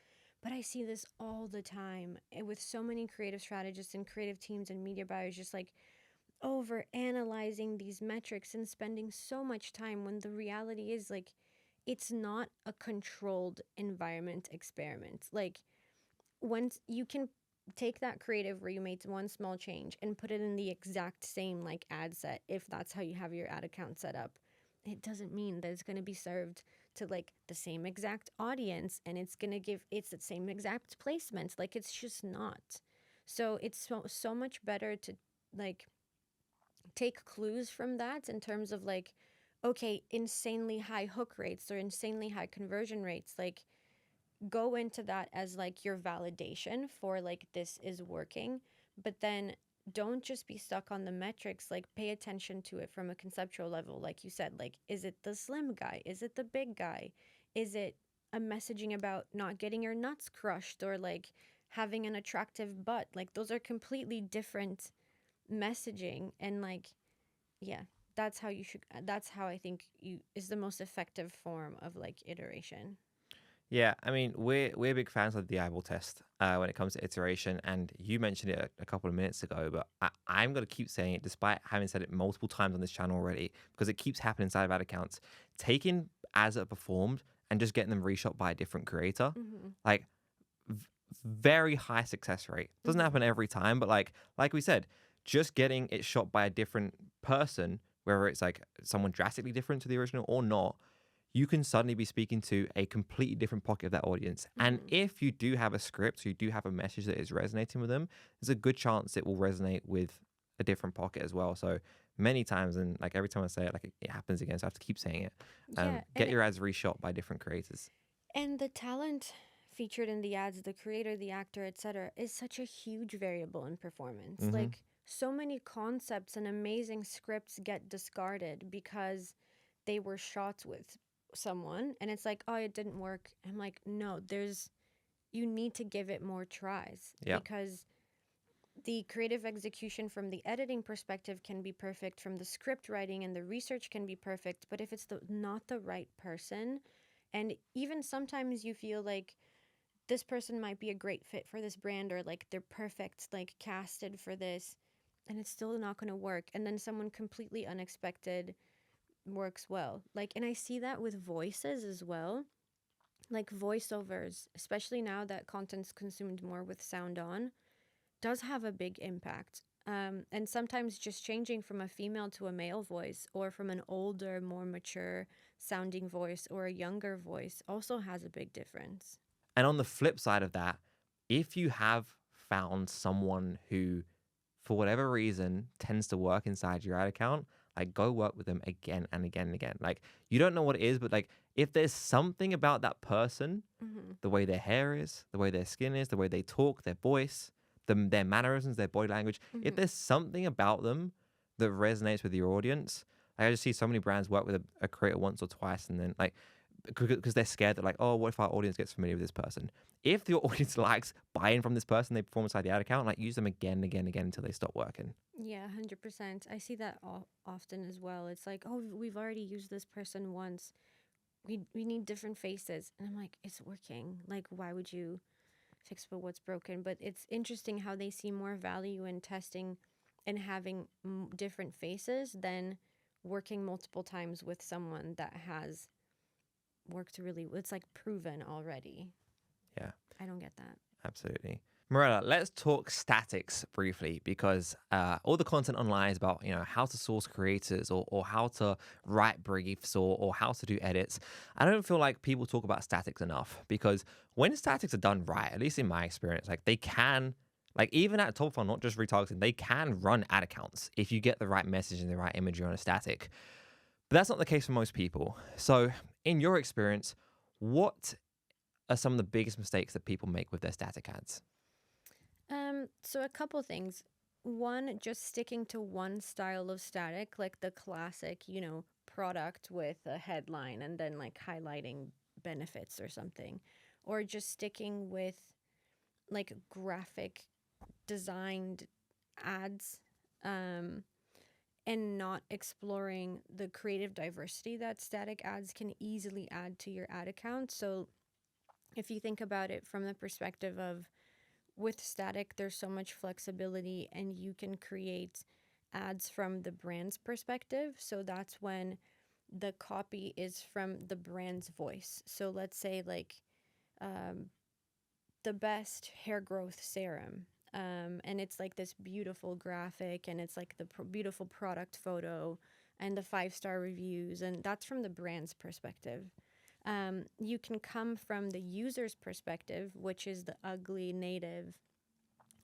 But I see this all the time with so many creative strategists and creative teams and media buyers, just like over analyzing these metrics and spending so much time, when the reality is like it's not a controlled environment experiment. Like once you can take that creative where you made one small change and put it in the exact same like ad set, if that's how you have your ad account set up, it doesn't mean that it's going to be served to like the same exact audience and it's going to give it's the same exact placement. Like it's just not. So it's so much better to like take clues from that in terms of like, okay, insanely high hook rates or insanely high conversion rates, like go into that as like your validation for like this is working. But then don't just be stuck on the metrics, like pay attention to it from a conceptual level. Like you said, like is it the slim guy, is it the big guy, is it a messaging about not getting your nuts crushed or like having an attractive butt? Like those are completely different messaging. And like, yeah, that's how you should, that's how I think you is the most effective form of like iteration. Yeah, I mean, we're big fans of the eyeball test when it comes to iteration, and you mentioned it a couple of minutes ago, but I'm going to keep saying it despite having said it multiple times on this channel already, because it keeps happening inside of ad accounts. Taking ads that are performed and just getting them reshot by a different creator, Mm-hmm. like v- very high success rate. Doesn't Mm-hmm. happen every time, but like we said, just getting it shot by a different person, whether it's like someone drastically different to the original or not, you can suddenly be speaking to a completely different pocket of that audience. And Mm-hmm. if you do have a script, or you do have a message that is resonating with them, there's a good chance it will resonate with a different pocket as well. So many times, and like every time I say it, like it happens again. So I have to keep saying it. Yeah, Get your ads reshot by different creators. and the talent featured in the ads, the creator, the actor, etc., is such a huge variable in performance. Hmm. Like so many concepts and amazing scripts get discarded because they were shot with someone and it's like, oh, it didn't work. I'm like, no, there's you need to give it more tries, Yeah. because the creative execution from the editing perspective can be perfect, from the script writing and the research can be perfect, but if it's not the right person, and even sometimes you feel like this person might be a great fit for this brand, or like they're perfect like casted for this, and it's still not going to work, and then someone completely unexpected works well. Like, and I see that with voices as well, like voiceovers, especially now that content's consumed more with sound on, does have a big impact. And sometimes just changing from a female to a male voice, or from an older, more mature sounding voice or a younger voice, also has a big difference. And on the flip side of that, if you have found someone who, for whatever reason, tends to work inside your ad account, like go work with them again and again and again. Like you don't know what it is, but like if there's something about that person, Mm-hmm. the way their hair is, the way their skin is, the way they talk, their voice, their mannerisms, their body language, if Mm-hmm. there's something about them that resonates with your audience, like I just see so many brands work with a creator once or twice and then like, because they're scared that like, oh, what if our audience gets familiar with this person? If your audience likes buying from this person, they perform inside the ad account, like use them again and again and again until they stop working. Yeah, 100%. I see that often as well. It's like, oh, we've already used this person once. We need different faces. And I'm like, it's working. Like, why would you fix what's broken? But it's interesting how they see more value in testing and having different faces than working multiple times with someone that has worked really, it's like proven already. Yeah. I don't get that. Absolutely. Mirella, let's talk statics briefly because all the content online is about, how to source creators or how to write briefs or how to do edits. I don't feel like people talk about statics enough because when statics are done right, at least in my experience, like they can, like even at top funnel, not just retargeting, they can run ad accounts if you get the right message and the right imagery on a static. But that's not the case for most people. So in your experience, what are some of the biggest mistakes that people make with their static ads? So a couple things. One, just sticking to one style of static, like the classic, product with a headline and then like highlighting benefits or something. Or just sticking with like graphic designed ads, um, and not exploring the creative diversity that static ads can easily add to your ad account. So if you think about it from the perspective of with static, there's so much flexibility and you can create ads from the brand's perspective. So that's when the copy is from the brand's voice. So let's say, like, um, the best hair growth serum. And it's like this beautiful graphic and it's like the beautiful product photo and the 5-star reviews. And that's from the brand's perspective. You can come from the user's perspective, which is the ugly native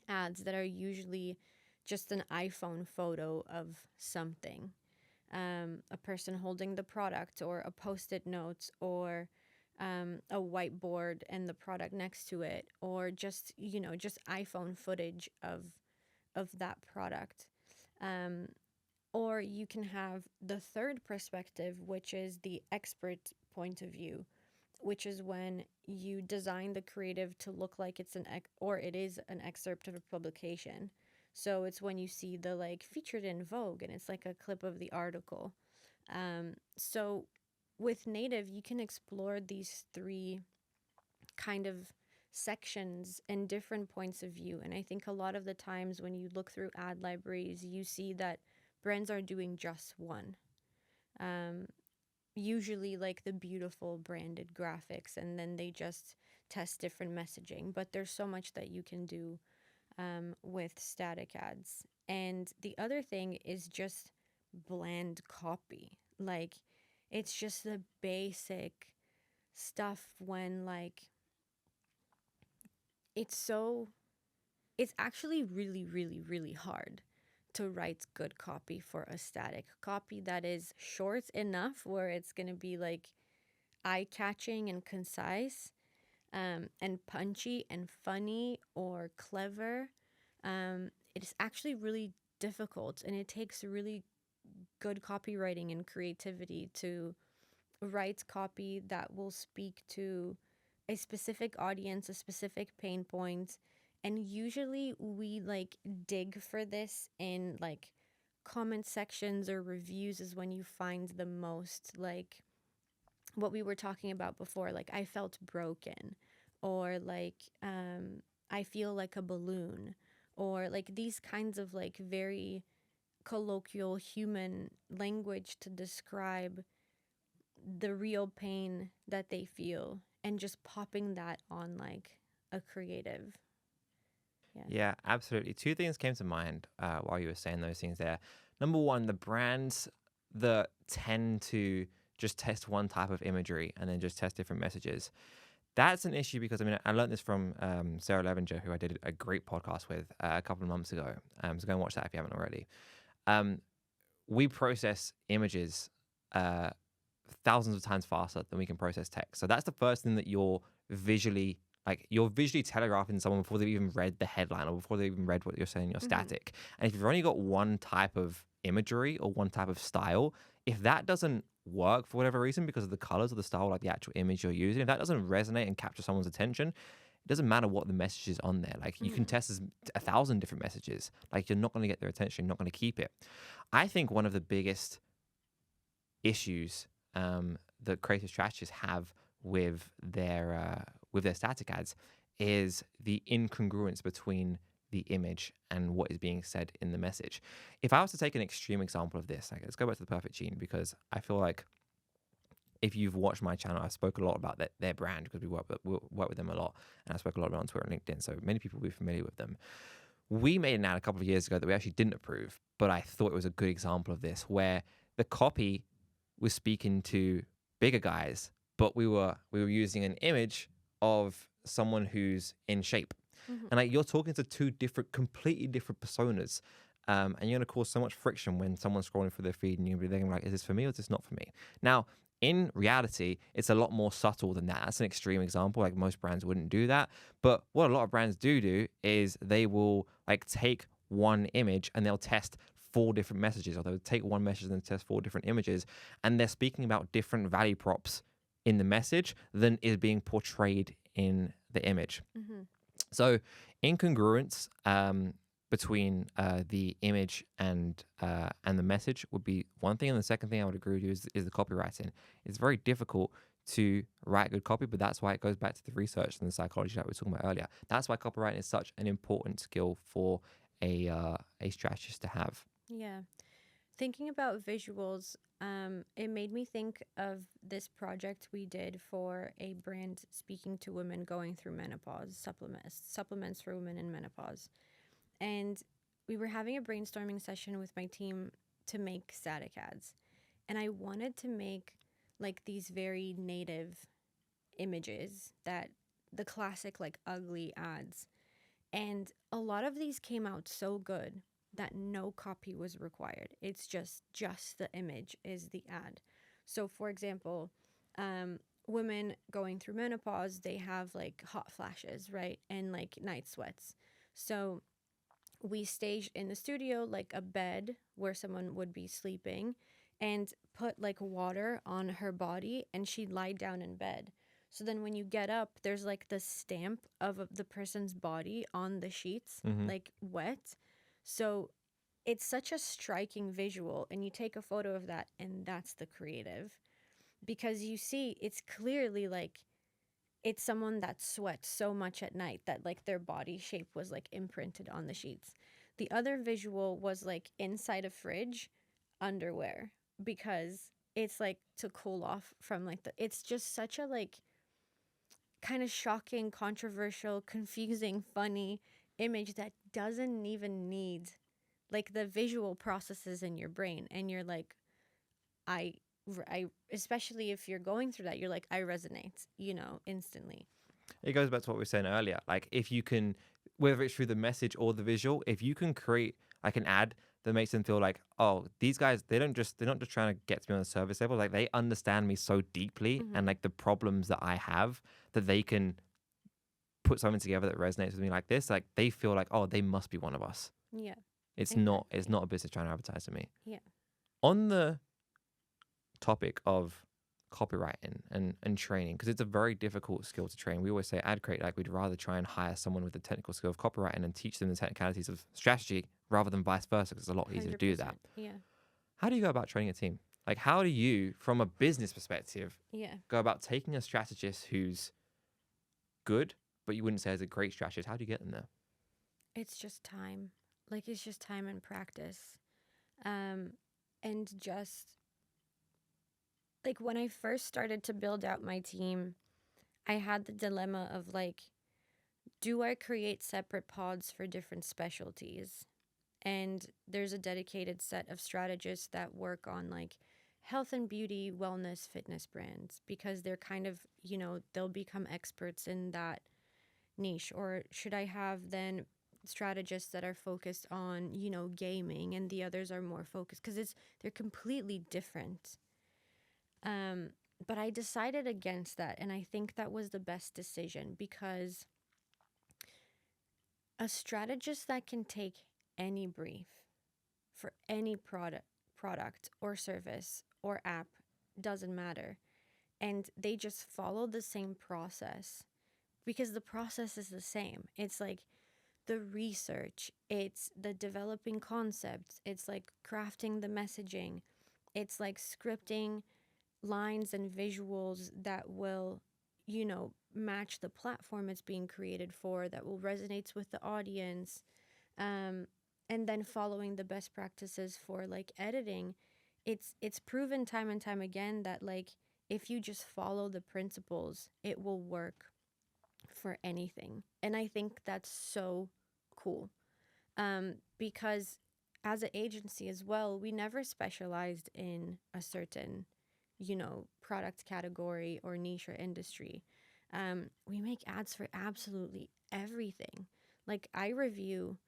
ads that are usually just an iPhone photo of something, a person holding the product or a post-it note or a whiteboard and the product next to it, or just just iPhone footage of that product. Um, or you can have the third perspective, which is the expert point of view, which is when you design the creative to look like it's or it is an excerpt of a publication. So it's when you see the like featured in Vogue and it's like a clip of the article. So with native, you can explore these three kind of sections and different points of view. And I think a lot of the times when you look through ad libraries, you see that brands are doing just one. Um, Usually like the beautiful branded graphics, and then they just test different messaging. But there's so much that you can do with static ads. And the other thing is just bland copy. Like, it's just the basic stuff when like it's so it's actually really, really, really hard to write good copy for a static copy that is short enough where it's going to be like eye catching and concise, and punchy and funny or clever. It is actually really difficult, and it takes really good copywriting and creativity to write copy that will speak to a specific audience, a specific pain point. And usually we like dig for this in like comment sections or reviews is when you find the most, like what we were talking about before, like I felt broken, or like I feel like a balloon, or like these kinds of like very colloquial human language to describe the real pain that they feel, and just popping that on like a creative. Yeah. Yeah, absolutely. Two things came to mind while you were saying those things there. Number one, the brands that tend to just test one type of imagery and then just test different messages. That's an issue because, I mean, I learned this from Sarah Levenger, who I did a great podcast with a couple of months ago. So go and watch that if you haven't already. Um, we process images uh, thousands of times faster than we can process text. So that's the first thing that you're visually telegraphing to someone before they've even read the headline or before they've even read what you're saying, you're Mm-hmm. static. And if you've only got one type of imagery or one type of style, if that doesn't work for whatever reason because of the colors or the style, like the actual image you're using, if that doesn't resonate and capture someone's attention, it doesn't matter what the message is on there. Like you can Mm-hmm. test 1,000 different messages. Like you're not going to get their attention. You're not going to keep it. I think one of the biggest issues that creative strategists have with their static ads is the incongruence between the image and what is being said in the message. If I was to take an extreme example of this, like let's go back to the perfect gene because I feel like if you've watched my channel, I spoke a lot about their brand because we work with them a lot, and I spoke a lot about it on Twitter and LinkedIn, so many people will be familiar with them. We made an ad a couple of years ago that we actually didn't approve, but I thought it was a good example of this, where the copy was speaking to bigger guys, but we were using an image of someone who's in shape, Mm-hmm. and like you're talking to two completely different personas. And you're going to cause so much friction when someone's scrolling through their feed and you're going to be thinking, like, is this for me or is this not for me? Now, in reality, it's a lot more subtle than that. That's an extreme example. Like most brands wouldn't do that. But what a lot of brands do is they will like take one image and they'll test 4 different messages, or they'll take one message and test 4 different images. And they're speaking about different value props in the message than is being portrayed in the image. Mm-hmm. So incongruence between the image and the message would be one thing, and the second thing I would agree with you is the copywriting. It's very difficult to write good copy, but that's why it goes back to the research and the psychology that we were talking about earlier. That's why copywriting is such an important skill for a strategist to have. Yeah. Thinking about visuals, it made me think of this project we did for a brand speaking to women going through menopause, supplements for women in menopause. And we were having a brainstorming session with my team to make static ads. And I wanted to make like these very native images, that the classic like ugly ads. And a lot of these came out so good that no copy was required. It's just the image is the ad. So for example, women going through menopause, they have like hot flashes, right? And like night sweats. So we staged in the studio like a bed where someone would be sleeping, and put like water on her body, and she'd lie down in bed. So then when you get up, there's like the stamp of the person's body on the sheets, Mm-hmm. like wet. So it's such a striking visual, and you take a photo of that, and that's the creative, because you see it's clearly like it's someone that sweats so much at night that like their body shape was like imprinted on the sheets. The other visual was like inside a fridge, underwear, because it's like to cool off from like it's just such a like kind of shocking, controversial, confusing, funny image that doesn't even need like the visual processes in your brain, and you're like, I I especially if you're going through that, you're like, I resonate, instantly. It goes back to what we were saying earlier. Like if you can, whether it's through the message or the visual, if you can create like an ad that makes them feel like, oh, these guys, they're not just trying to get to me on the service level. Like they understand me so deeply and Mm-hmm. like the problems that I have, that they can put something together that resonates with me like this. Like they feel like, oh, they must be one of us. Yeah, It's exactly. not a business trying to advertise to me. Yeah. On the topic of copywriting and training, because it's a very difficult skill to train. We always say at Adcrate, like we'd rather try and hire someone with the technical skill of copywriting and teach them the technicalities of strategy rather than vice versa, because it's a lot easier to do that. 100%. Yeah. How do you go about training a team? Like how do you, from a business perspective, Yeah. go about taking a strategist who's good, but you wouldn't say is a great strategist? How do you get them there? It's just time. Like it's just time and practice. Um and just like when I first started to build out my team, I had the dilemma of like, do I create separate pods for different specialties? And there's a dedicated set of strategists that work on like health and beauty, wellness, fitness brands, because they're kind of, they'll become experts in that niche. Or should I have then strategists that are focused on, gaming, and the others are more focused, because they're completely different. Um, but I decided against that, and I think that was the best decision, because a strategist that can take any brief for any product or service or app, doesn't matter, and they just follow the same process, because the process is the same. It's like the research, it's the developing concepts, it's like crafting the messaging, it's like scripting lines and visuals that will, match the platform it's being created for, that will resonate with the audience. Um, and then following the best practices for like editing. It's proven time and time again that like if you just follow the principles, it will work for anything. And I think that's so cool. Because as an agency as well, we never specialized in a certain, product category or niche or industry. We make ads for absolutely everything. Like I review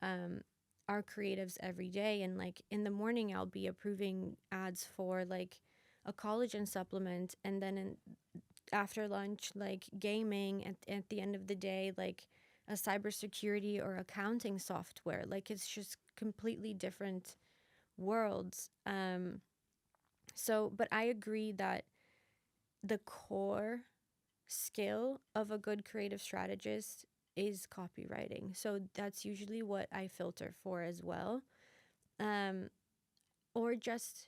um, our creatives every day, and like in the morning, I'll be approving ads for like a collagen supplement, and then after lunch, like gaming, at the end of the day, like a cybersecurity or accounting software. Like it's just completely different worlds. But I agree that the core skill of a good creative strategist is copywriting. So that's usually what I filter for as well. Um, or just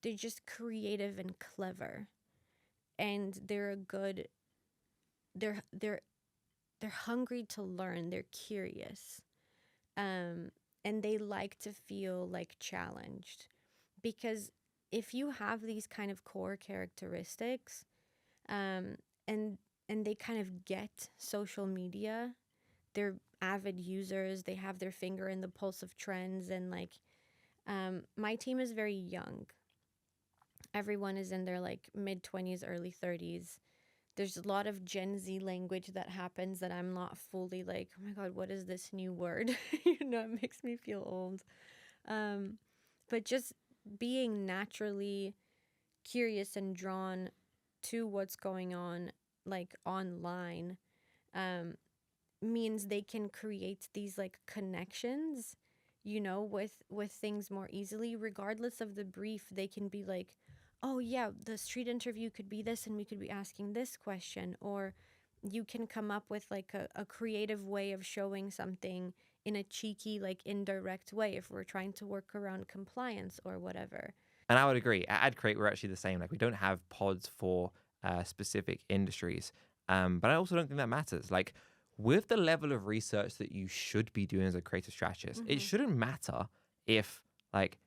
they're just creative and clever, and they're they're they're hungry to learn, they're curious, um, and they like to feel like challenged. Because if you have these kind of core characteristics, um, and they kind of get social media, they're avid users, they have their finger in the pulse of trends, and like my team is very young. Everyone is in their like mid 20s, early 30s. There's a lot of Gen Z language that happens that I'm not fully like, oh my God, what is this new word? It makes me feel old. Um, but just being naturally curious and drawn to what's going on, like online, um, means they can create these like connections, with things more easily. Regardless of the brief, they can be like, oh yeah, the street interview could be this, and we could be asking this question. Or you can come up with like a creative way of showing something in a cheeky, like indirect way, if we're trying to work around compliance or whatever. And I would agree. At Adcrate, we're actually the same. Like, we don't have pods for specific industries, but I also don't think that matters. Like, with the level of research that you should be doing as a creative strategist, it Mm-hmm. shouldn't matter if like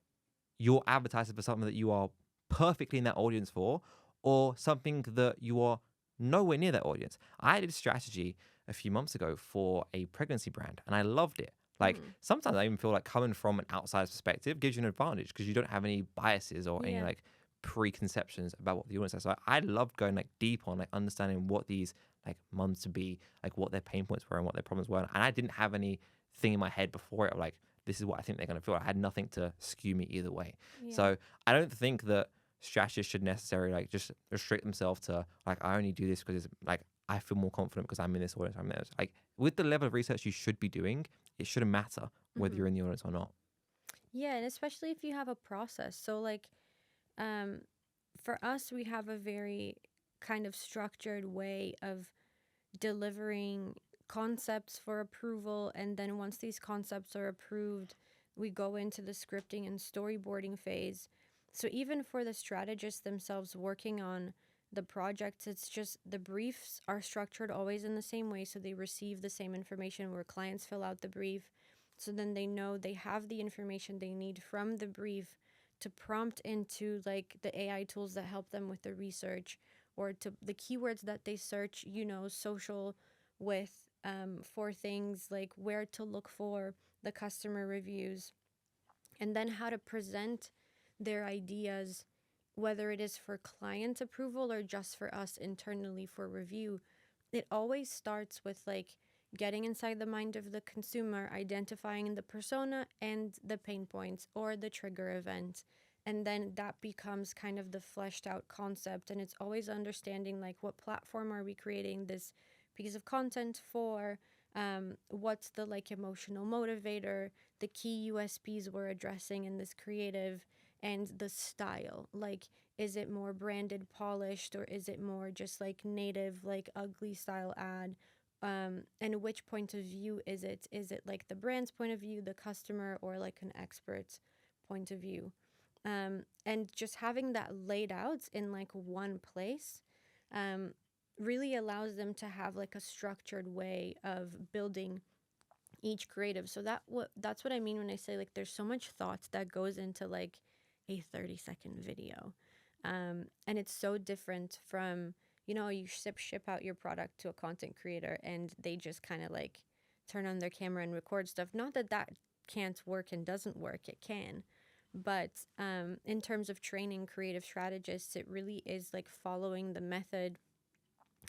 you're advertising for something that you are perfectly in that audience for, or something that you are nowhere near that audience. I did strategy a few months ago for a pregnancy brand, and I loved it. Like, Mm-hmm. sometimes I even feel like coming from an outside perspective gives you an advantage because you don't have any biases or any Yeah. like preconceptions about what the audience is. So I loved going like deep on like understanding what these like moms to be, like what their pain points were and what their problems were. And I didn't have anything in my head before it of like, this is what I think they're going to feel. I had nothing to skew me either way. Yeah. So I don't think that strategists should necessarily like just restrict themselves to like, I only do this because it's like I feel more confident because I'm in this audience. I'm in this. Like, with the level of research you should be doing, it shouldn't matter whether Mm-hmm. you're in the audience or not. Yeah, and especially if you have a process. So like um for us, we have a very kind of structured way of delivering concepts for approval. And then once these concepts are approved, we go into the scripting and storyboarding phase. So even for the strategists themselves working on the projects, it's just the briefs are structured always in the same way. So they receive the same information where clients fill out the brief. So then they know they have the information they need from the brief to prompt into like the AI tools that help them with the research, or to the keywords that they search, social with, for things like where to look for the customer reviews, and then how to present their ideas, whether it is for client approval or just for us internally for review. It always starts with like getting inside the mind of the consumer, identifying the persona and the pain points or the trigger event. And then that becomes kind of the fleshed out concept. And it's always understanding like what platform are we creating this piece of content for? What's the like emotional motivator, the key USPs we're addressing in this creative, and the style. Like, is it more branded, polished, or is it more just like native, like ugly style ad? And which point of view is it? Is it like the brand's point of view, the customer, or like an expert's point of view? And just having that laid out in like one place um, really allows them to have like a structured way of building each creative. So that's what I mean when I say like there's so much thought that goes into like a 30-second video. And it's so different from, you ship out your product to a content creator and they just kind of like turn on their camera and record stuff. Not that that can't work and doesn't work, it can. But in terms of training creative strategists, it really is like following the method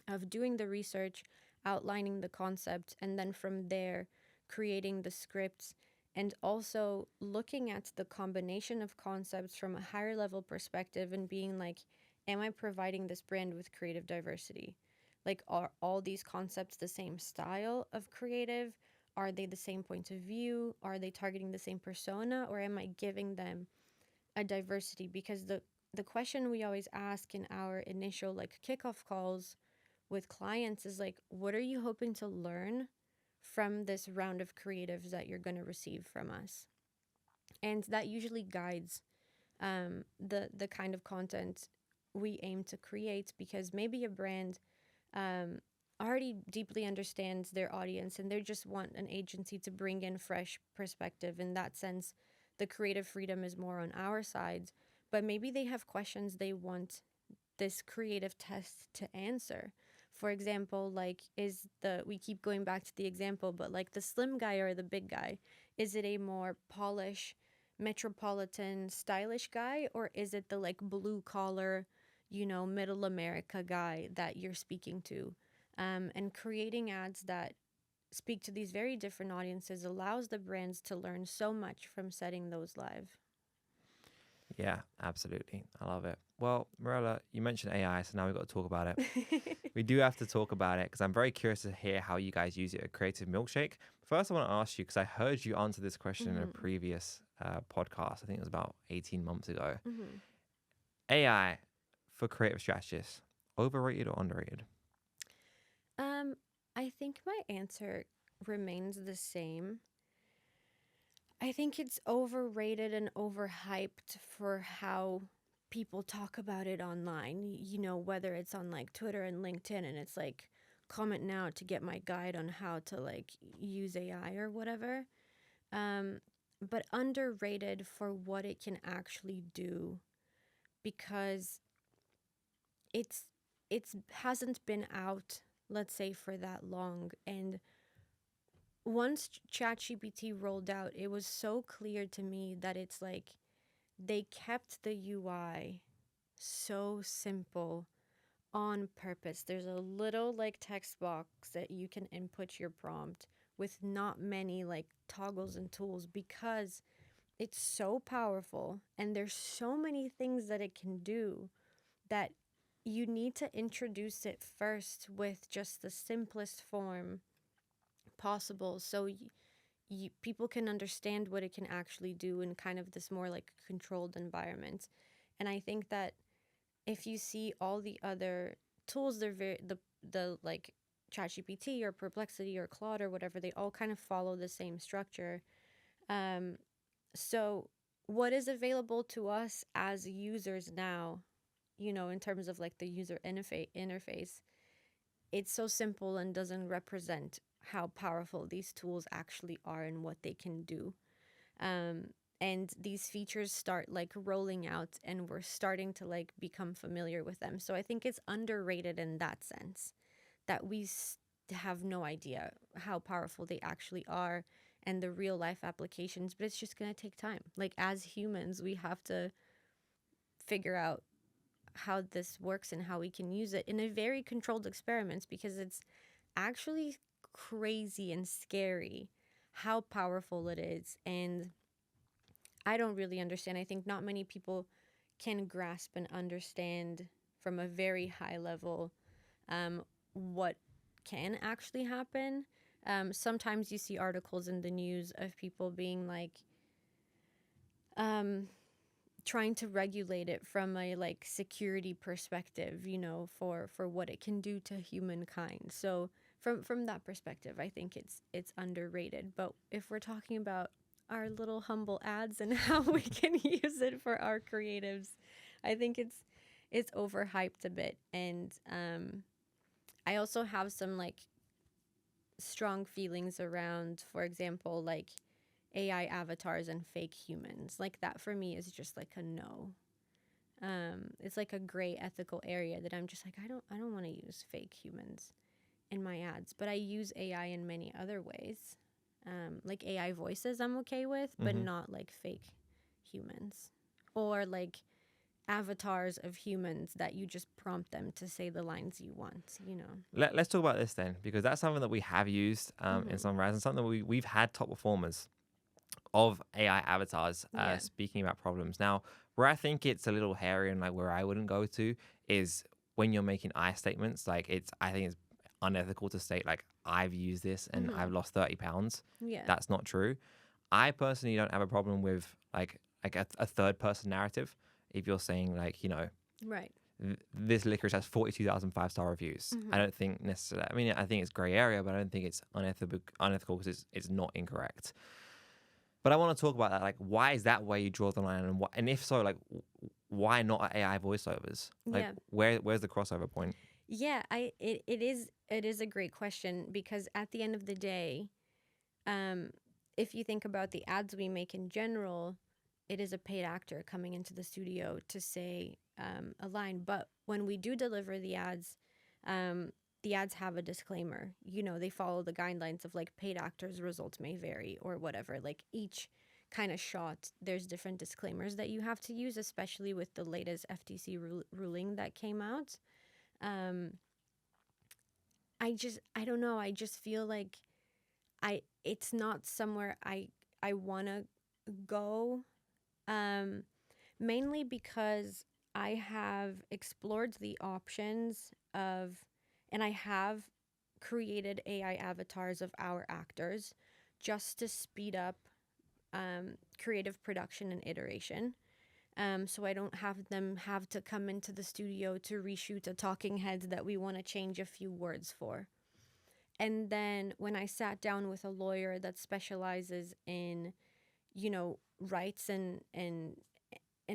of doing the research, outlining the concept, and then from there, creating the scripts, and also looking at the combination of concepts from a higher level perspective and being like, am I providing this brand with creative diversity? Like, are all these concepts the same style of creative? Are they the same point of view? Are they targeting the same persona? Or am I giving them a diversity? Because the question we always ask in our initial like kickoff calls with clients is like, what are you hoping to learn from this round of creatives that you're going to receive from us? And that usually guides the kind of content we aim to create, because maybe a brand um, already deeply understands their audience and they just want an agency to bring in fresh perspective. In that sense, the creative freedom is more on our side, but maybe they have questions they want this creative test to answer. For example, like, we keep going back to the example, but like the slim guy or the big guy, is it a more polished, metropolitan, stylish guy, or is it the like blue collar, middle America guy that you're speaking to? And creating ads that speak to these very different audiences allows the brands to learn so much from setting those live. Yeah, absolutely. I love it. Well, Mirella, you mentioned AI, so now we've got to talk about it. We do have to talk about it because I'm very curious to hear how you guys use it at Creative Milkshake. First, I want to ask you, because I heard you answer this question in a previous podcast. I think it was about 18 months ago. AI for creative strategists, overrated or underrated? I think my answer remains the same. I think it's overrated and overhyped for how people talk about it online, whether it's on like Twitter and LinkedIn and it's like, comment now to get my guide on how to like use AI or whatever. But underrated for what it can actually do, because it's hasn't been out, let's say, for that long. And once ChatGPT rolled out, it was so clear to me that it's like they kept the UI so simple on purpose. There's a little like text box that you can input your prompt with not many like toggles and tools, because it's so powerful and there's so many things that it can do that you need to introduce it first with just the simplest form possible, so people can understand what it can actually do in kind of this more like controlled environment. And I think that if you see all the other tools, they're very the like ChatGPT or Perplexity or Claude or whatever, they all kind of follow the same structure. So what is available to us as users now, in terms of like the user interface, it's so simple and doesn't represent how powerful these tools actually are and what they can do. And these features start like rolling out and we're starting to like become familiar with them. So I think it's underrated in that sense, that we have no idea how powerful they actually are and the real life applications, but it's just going to take time. Like, as humans, we have to figure out how this works and how we can use it in a very controlled experiments, because it's actually crazy and scary how powerful it is. And I don't really understand. I think not many people can grasp and understand from a very high level what can actually happen. Sometimes you see articles in the news of people being like, trying to regulate it from a like security perspective, for what it can do to humankind. So from that perspective, I think it's underrated. But if we're talking about our little humble ads and how we can use it for our creatives, I think it's overhyped a bit. And I also have some like strong feelings around, for example, like AI avatars and fake humans. Like, that for me is just like a no. It's like a gray ethical area that I'm just like, I don't want to use fake humans in my ads, but I use AI in many other ways. Like AI voices I'm okay with, but Hmm. not like fake humans or like avatars of humans that you just prompt them to say the lines you want, you know. Let's talk about this then, because that's something that we have used in Hmm. some rounds, and something that we've had top performers of AI avatars Yeah. speaking about problems. Now, where I think it's a little hairy and like where I wouldn't go to is when you're making I statements. Like I think it's unethical to state like I've used this and Hmm. I've lost 30 pounds. Yeah. That's not true. I personally don't have a problem with like a third person narrative. If you're saying like, you know, Right. this licorice has 42,000 5-star reviews. I Hmm. don't think necessarily. I mean, I think it's gray area, but I don't think it's unethical because it's not incorrect. But I want to talk about that. Like, why is that where you draw the line, and and if so, like, why not AI voiceovers? Like, Yeah. where's the crossover point? Yeah, it is a great question because at the end of the day, um, if you think about the ads we make in general, it is a paid actor coming into the studio to say a line. But when we do deliver um, the ads have a disclaimer. You know, they follow the guidelines of like paid actors' results may vary or whatever. Like each kind of shot, there's different disclaimers that you have to use, especially with the latest FTC ruling that came out. Um, I don't know. I just feel like it's not somewhere I want to go, um mainly because I have explored the options of, and I have created AI avatars of our actors just to speed up creative production and iteration. So I don't have them have to come into the studio to reshoot a talking head that we want to change a few words for. And then when I sat down with a lawyer that specializes in, you know, rights and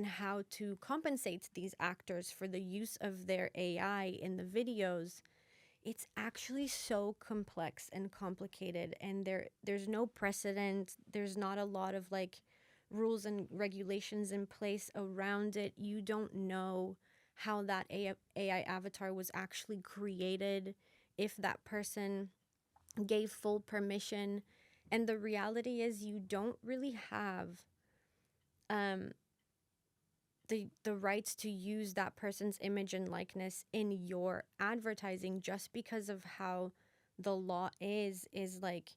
how to compensate these actors for the use of their AI in the videos, it's actually so complex and complicated, and there's no precedent. There's not a lot of like rules and regulations in place around it. You don't know how that AI avatar was actually created, if that person gave full permission. And the reality is you don't really have um the rights to use that person's image and likeness in your advertising, just because of how the law is like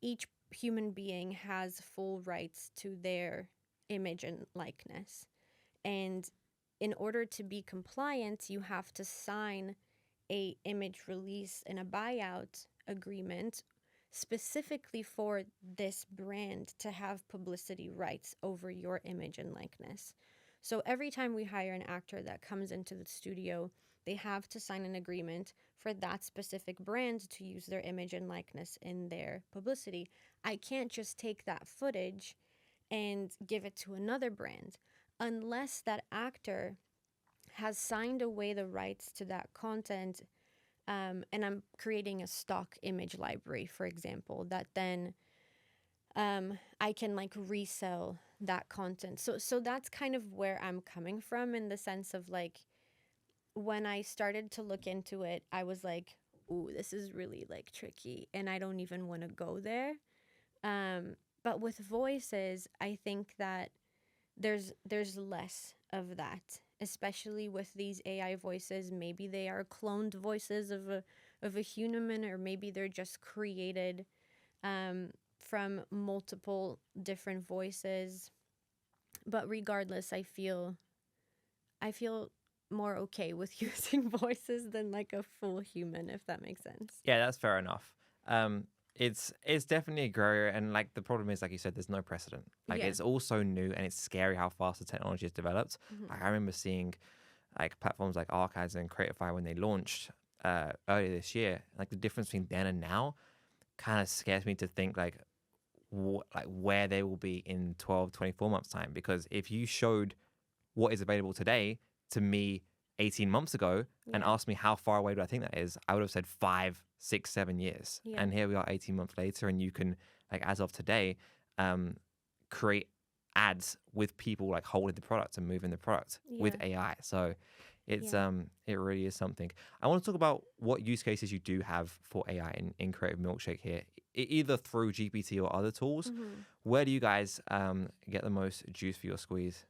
each human being has full rights to their image and likeness. And in order to be compliant, you have to sign a image release and a buyout agreement specifically for this brand to have publicity rights over your image and likeness. So every time we hire an actor that comes into the studio, they have to sign an agreement for that specific brand to use their image and likeness in their publicity. I can't just take that footage and give it to another brand unless that actor has signed away the rights to that content. And I'm creating a stock image library, for example, that then I can like resell that content. So that's kind of where I'm coming from, in the sense of like when I started to look into it, I was like, ooh, this is really like tricky, and I don't even want to go there. But with voices, I think that there's less of that, especially with these AI voices. Maybe they are cloned voices of a human, or maybe they're just created from multiple different voices. But regardless, I feel more okay with using voices than like a full human, if that makes sense. Yeah, that's fair enough. It's definitely a gray area, and like the problem is, like you said, there's no precedent. Like Yeah. it's all so new, and it's scary how fast the technology has developed. Hmm. Like I remember seeing like platforms like Archives and Creatify when they launched earlier this year. Like the difference between then and now kind of scares me to think like like where they will be in 12, 24 months time. Because if you showed what is available today to me 18 months ago and Yeah. asked me how far away do I think that is, I would have said 5, 6, 7 years. Yeah. And here we are 18 months later, and you can, like, as of today, create ads with people like holding the product and moving the product with Yeah. AI. So it's Yeah. it really is something. I want to talk about what use cases you do have for AI in Creative Milkshake here, either through GPT or other tools. Hmm. Where do you guys get the most juice for your squeeze?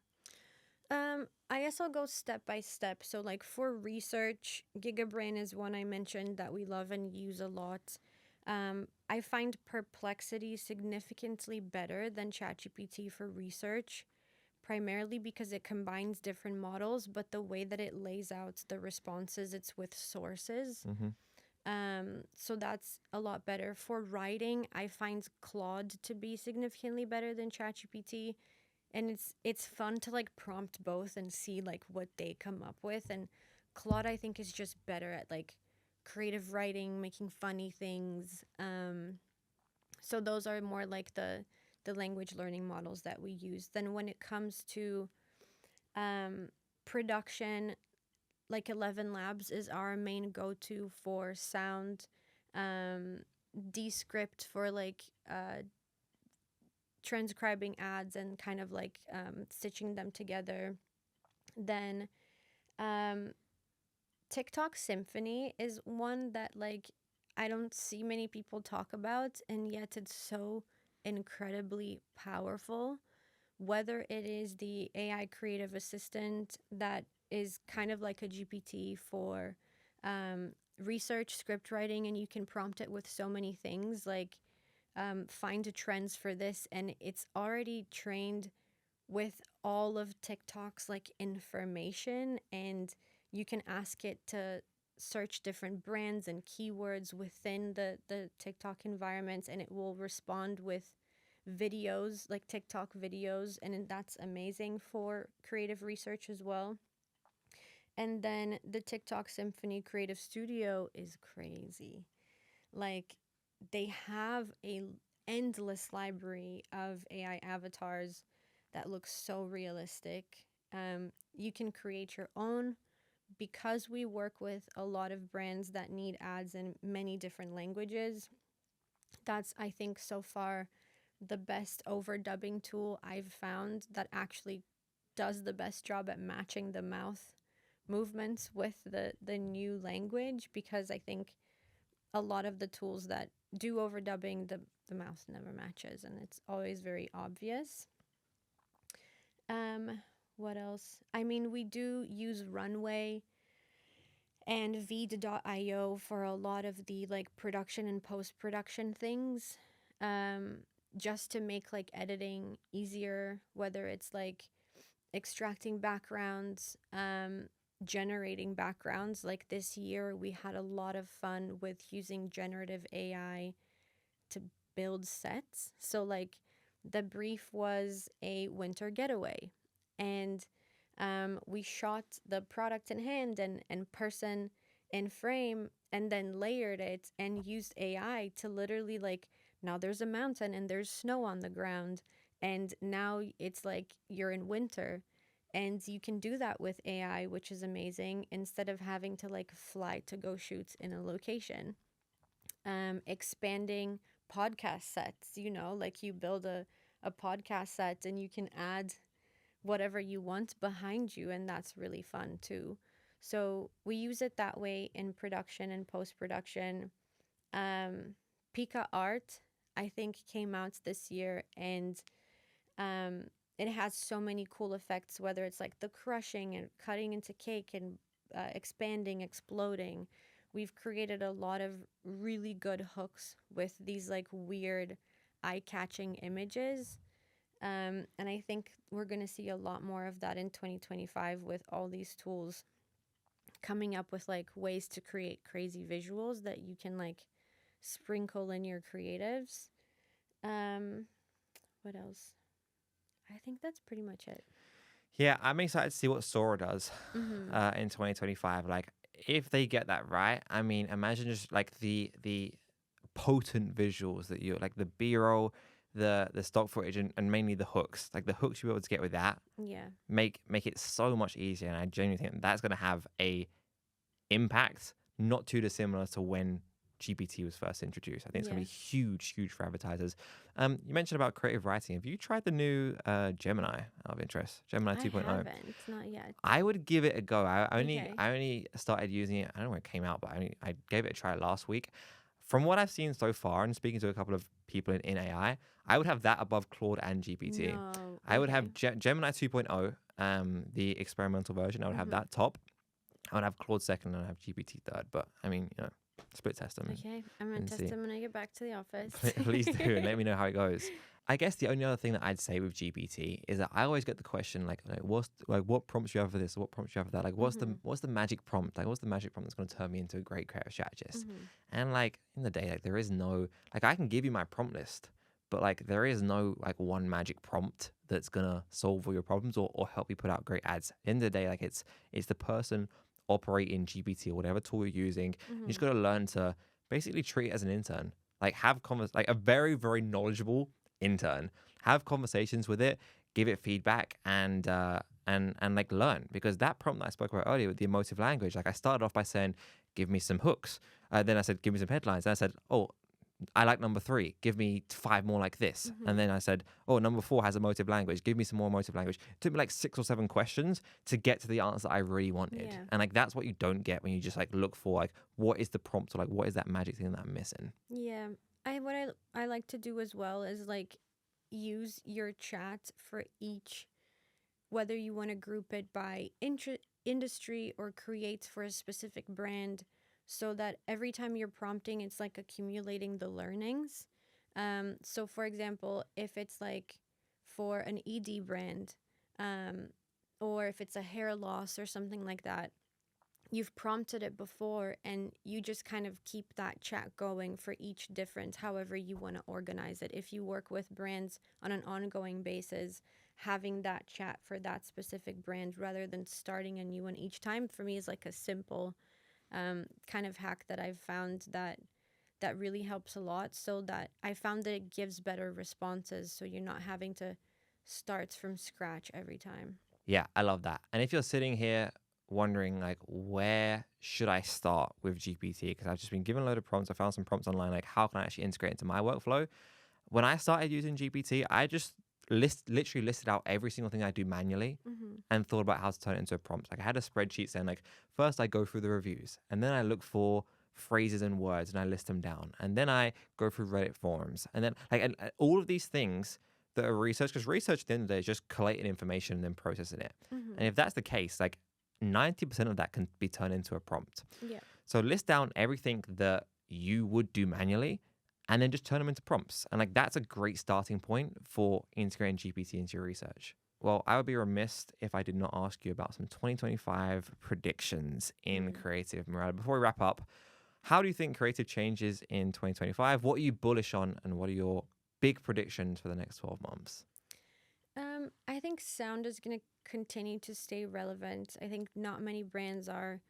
I guess I'll go step by step. So, like for research, GigaBrain is one I mentioned that we love and use a lot. I find Perplexity significantly better than ChatGPT for research, primarily because it combines different models, but the way that it lays out the responses, it's with sources. Hmm. So that's a lot better. For writing, I find Claude to be significantly better than ChatGPT, and it's fun to like prompt both and see like what they come up with. And Claude, I think, is just better at like creative writing, making funny things. So those are more like the language learning models that we use. Then when it comes to um, production, like 11 Labs is our main go-to for sound, um, Descript for like transcribing ads and kind of like stitching them together. Then um, TikTok Symphony is one that like I don't see many people talk about, and yet it's so incredibly powerful. Whether it is the AI creative assistant that is kind of like a GPT for um, research, script writing, and you can prompt it with so many things like find trends for this, and it's already trained with all of TikTok's like information, and you can ask it to search different brands and keywords within the TikTok environment, and it will respond with videos like TikTok videos, and that's amazing for creative research as well. And then the TikTok Symphony Creative Studio is crazy. Like they have a endless library of AI avatars that looks so realistic. You can create your own because we work with a lot of brands that need ads in many different languages. That's, I think, so far the best overdubbing tool I've found that actually does the best job at matching the mouth movements with the new language, because I think a lot of the tools that do overdubbing, the mouth never matches and it's always very obvious. Um, what else? I mean, we do use Runway and Vid.io for a lot of the like production and post production things, um, just to make like editing easier, whether it's like extracting backgrounds, generating backgrounds. Like this year, we had a lot of fun with using generative AI to build sets. So, like, the brief was a winter getaway, and we shot the product in hand and person in frame, and then layered it and used AI to literally, like, now there's a mountain and there's snow on the ground, and now it's like you're in winter. And you can do that with AI, which is amazing, instead of having to like fly to go shoot in a location. Expanding podcast sets, like you build a podcast set and you can add whatever you want behind you, and that's really fun too. So we use it that way in production and post production. um, Pika Art, I think, came out this year, and um, it has so many cool effects, whether it's like the crushing and cutting into cake and expanding, exploding. We've created a lot of really good hooks with these like weird eye catching images. And I think we're going to see a lot more of that in 2025 with all these tools coming up with like ways to create crazy visuals that you can like sprinkle in your creatives. Um, what else? I think that's pretty much it. Yeah, I'm excited to see what Sora does Mm-hmm. in 2025. Like, if they get that right, I mean, imagine just like the potent visuals that you like, the B-roll, the stock footage, and mainly the hooks. Like the hooks you'll be able to get with that Yeah. make it so much easier. And I genuinely think that's going to have a impact not too dissimilar to when GPT was first introduced. I think it's going Yeah. to be huge for advertisers. You mentioned about creative writing. Have you tried the new Gemini out of interest? Gemini I 2.0? haven't, not yet. I would give it a go. Okay. I only started using it. I don't know when it came out, but I gave it a try last week. From what I've seen so far, and speaking to a couple of people in AI, I would have that above Claude and GPT. No. I would Okay. have Gemini 2.0, the experimental version. I would have Mm-hmm. that top. I would have Claude second, and I'd have GPT third. But I mean, split test them Okay. I'm gonna and test see. them when I get back to the office. Please do, and let me know how it goes. I guess the only other thing that I'd say with GPT is that I always get the question like what's what prompts you have for this or what prompts you have for that? Like what's the magic prompt? Like what's the magic prompt that's going to turn me into a great creative strategist? Mm-hmm. And like in the day, like there is no like I can give you my prompt list, but like there is no like one magic prompt that's gonna solve all your problems or help you put out great ads. At the end of the day, like it's the person operating GPT or whatever tool you're using. You Mm-hmm. just got to learn to basically treat it as an intern. Like have like a very knowledgeable intern. Have conversations with it, give it feedback, and like learn, because that prompt that I spoke about earlier with the emotive language. Like I started off by saying, "Give me some hooks." Then I said, "Give me some headlines." And I said, "Oh, I like number 3. Give me 5 more like this." And Mm-hmm. then I said, "Oh, number 4 has emotive language. Give me some more emotive language." It took me like 6 or 7 questions to get to the answer I really wanted. Yeah. And like that's what you don't get when you just like look for like what is the prompt or like what is that magic thing that I'm missing. Yeah. I like to do as well is like use your chat for each, whether you want to group it by industry or creates for a specific brand, so that every time you're prompting it's like accumulating the learnings. So for example, if it's like for an ED brand, um, or if it's a hair loss or something like that, you've prompted it before and you just kind of keep that chat going for each difference, however you want to organize it. If you work with brands on an ongoing basis, having that chat for that specific brand rather than starting a new one each time, for me is like a simple kind of hack that I've found that really helps a lot, so that I found that it gives better responses, so you're not having to start from scratch every time. Yeah, I love that. And if you're sitting here wondering like where should I start with GPT, because I've just been given a load of prompts, I found some prompts online like how can I actually integrate into my workflow. When I started using GPT, I just literally listed out every single thing I do manually Mm-hmm. and thought about how to turn it into a prompt. Like I had a spreadsheet saying like first I go through the reviews and then I look for phrases and words and I list them down and then I go through Reddit forums and then like and all of these things that are research, because research at the end of the day is just collating information and then processing it. Mm-hmm. And if that's the case, like 90% of that can be turned into a prompt. Yeah. So list down everything that you would do manually and then just turn them into prompts. And like that's a great starting point for integrating GPT into your research. Well, I would be remiss if I did not ask you about some 2025 predictions in Mm. creative, Mirella. Before we wrap up, how do you think creative changes in 2025? What are you bullish on and what are your big predictions for the next 12 months? I think sound is going to continue to stay relevant. I think not many brands are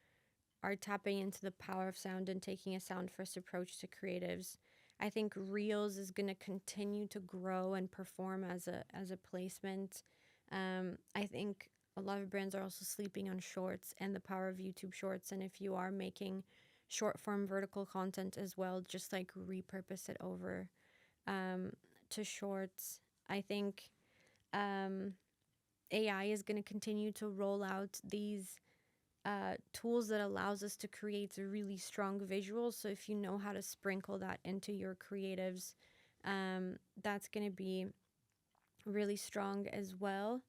tapping into the power of sound and taking a sound first approach to creatives. I think Reels is going to continue to grow and perform as a placement. I think a lot of brands are also sleeping on shorts and the power of YouTube shorts. And if you are making short form vertical content as well, just like repurpose it over um, to shorts. I think um, AI is going to continue to roll out these tools that allows us to create really strong visuals. So if you know how to sprinkle that into your creatives, that's going to be really strong as well.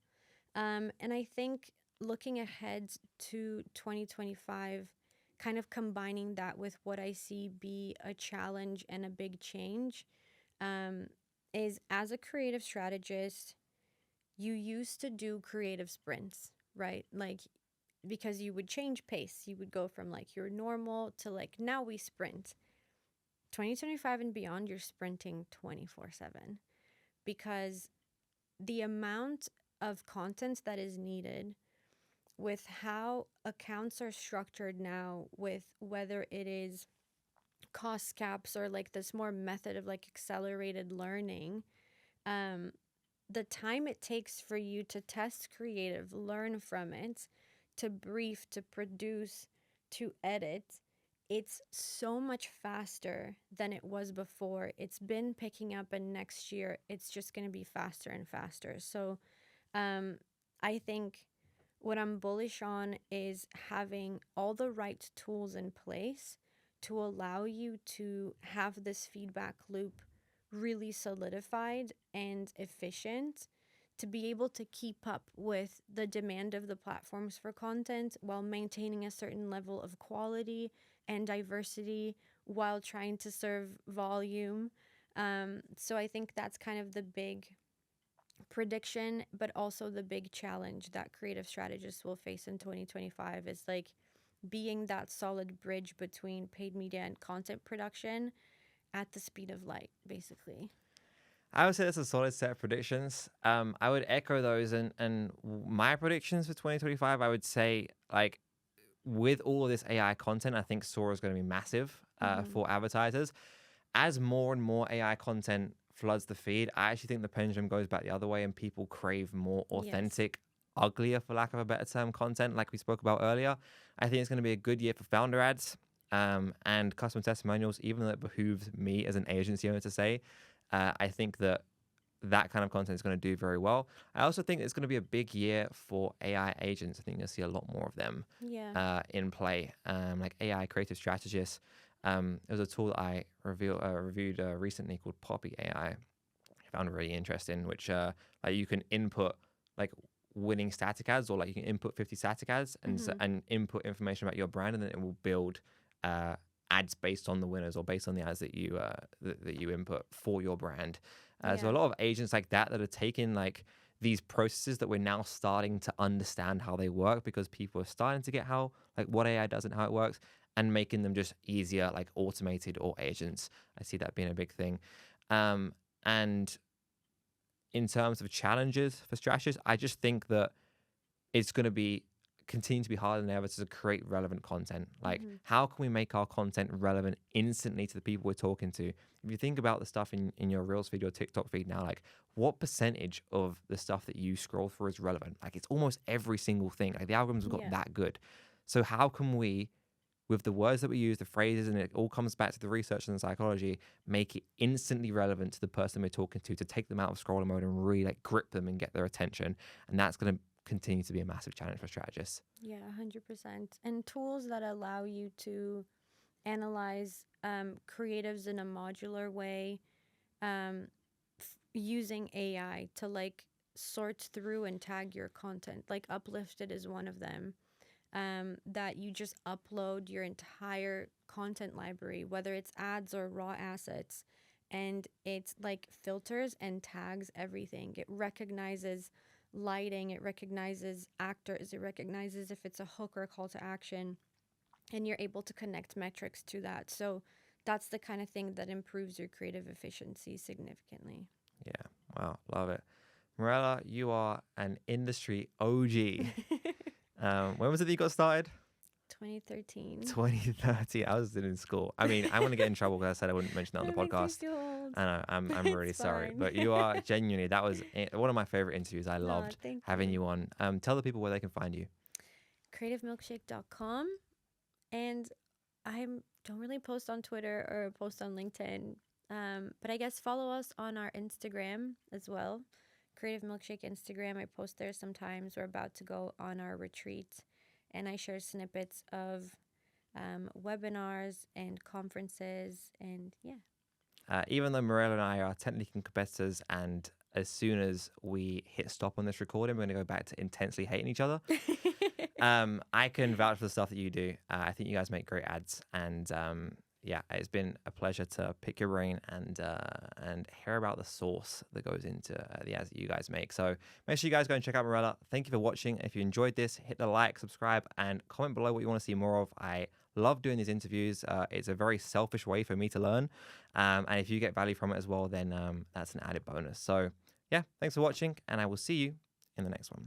And I think looking ahead to 2025, kind of combining that with what I see be a challenge and a big change, um, is as a creative strategist, you used to do creative sprints, right? Like, because you would change pace. You would go from like your normal to like now we sprint. 2025 and beyond, you're sprinting 24/7, because the amount of content that is needed with how accounts are structured now, with whether it is cost caps or like this more method of like accelerated learning, um, the time it takes for you to test creative, learn from it, to brief, to produce, to edit it's so much faster than it was before. It's been picking up, and next year it's just going to be faster and faster. So um, I think what I'm bullish on is having all the right tools in place to allow you to have this feedback loop really solidified and efficient, to be able to keep up with the demand of the platforms for content while maintaining a certain level of quality and diversity while trying to serve volume. So I think that's kind of the big prediction, but also the big challenge that creative strategists will face in 2025 is like being that solid bridge between paid media and content production at the speed of light, basically. I would say that's a solid set of predictions. I would echo those, and my predictions for 2025. I would say, like, with all of this AI content, I think Sora is going to be massive Mm-hmm. for advertisers. As more and more AI content floods the feed, I actually think the pendulum goes back the other way, and people crave more Yes. authentic, uglier, for lack of a better term, content, like we spoke about earlier. I think it's going to be a good year for founder ads and custom testimonials, even though it behooves me as an agency owner to say. I think that that kind of content is going to do very well. I also think it's going to be a big year for AI agents. I think you'll see a lot more of them Yeah. in play, like AI creative strategists. There was a tool that I reviewed recently called Poppy AI. I found it really interesting, which like you can input like winning static ads, or like you can input 50 static ads Mm-hmm. and input information about your brand, and then it will build uh, ads based on the winners or based on the ads that you input for your brand. So a Yeah. lot of agents like that are taking like these processes that we're now starting to understand how they work, because people are starting to get how like what AI does and how it works, and making them just easier, like automated or agents. I see that being a big thing. And in terms of challenges for strategists, I just think that it's going to be continue to be harder than ever to create relevant content. Like, Mm-hmm. how can we make our content relevant instantly to the people we're talking to? If you think about the stuff in your Reels feed or TikTok feed now, like, what percentage of the stuff that you scroll through is relevant? Like, it's almost every single thing. Like, the algorithms have got Yeah. that good. So, how can we, with the words that we use, the phrases, and it all comes back to the research and the psychology, make it instantly relevant to the person we're talking to take them out of scroller mode and really like grip them and get their attention? And that's going to continue to be a massive challenge for strategists. Yeah, 100%. And tools that allow you to analyze creatives in a modular way, um, using AI to like sort through and tag your content. Like Uplifted is one of them. That you just upload your entire content library, whether it's ads or raw assets, and it's like filters and tags everything. It recognizes lighting, it recognizes actors, it recognizes if it's a hook or a call to action, and you're able to connect metrics to that. So that's the kind of thing that improves your creative efficiency significantly. Yeah. Wow. Love it. Mirella, you are an industry OG. When was it that you got started? 2013. 2030. I was still in school. I mean, I'm gonna get in trouble because I said I wouldn't mention that on the That makes me podcast. feel old. I know. I'm really It's sorry, fine. but you are genuinely. That was one of my favorite interviews. I No, loved thank having you. you on. Tell the people where they can find you. Creativemilkshake.com. And I don't really post on Twitter or post on LinkedIn. But I guess follow us on our Instagram as well. Creative Milkshake Instagram. I post there sometimes. We're about to go on our retreat, and I share snippets of webinars and conferences. And yeah. Even though Mirella and I are technically competitors, and as soon as we hit stop on this recording, we're gonna go back to intensely hating each other. I can vouch for the stuff that you do. I think you guys make great ads, and yeah, it's been a pleasure to pick your brain and hear about the sauce that goes into the ads that you guys make. So make sure you guys go and check out Mirella. Thank you for watching. If you enjoyed this, hit the like, subscribe, and comment below what you want to see more of. I love doing these interviews. It's a very selfish way for me to learn, and if you get value from it as well, then that's an added bonus. So yeah, thanks for watching, and I will see you in the next one.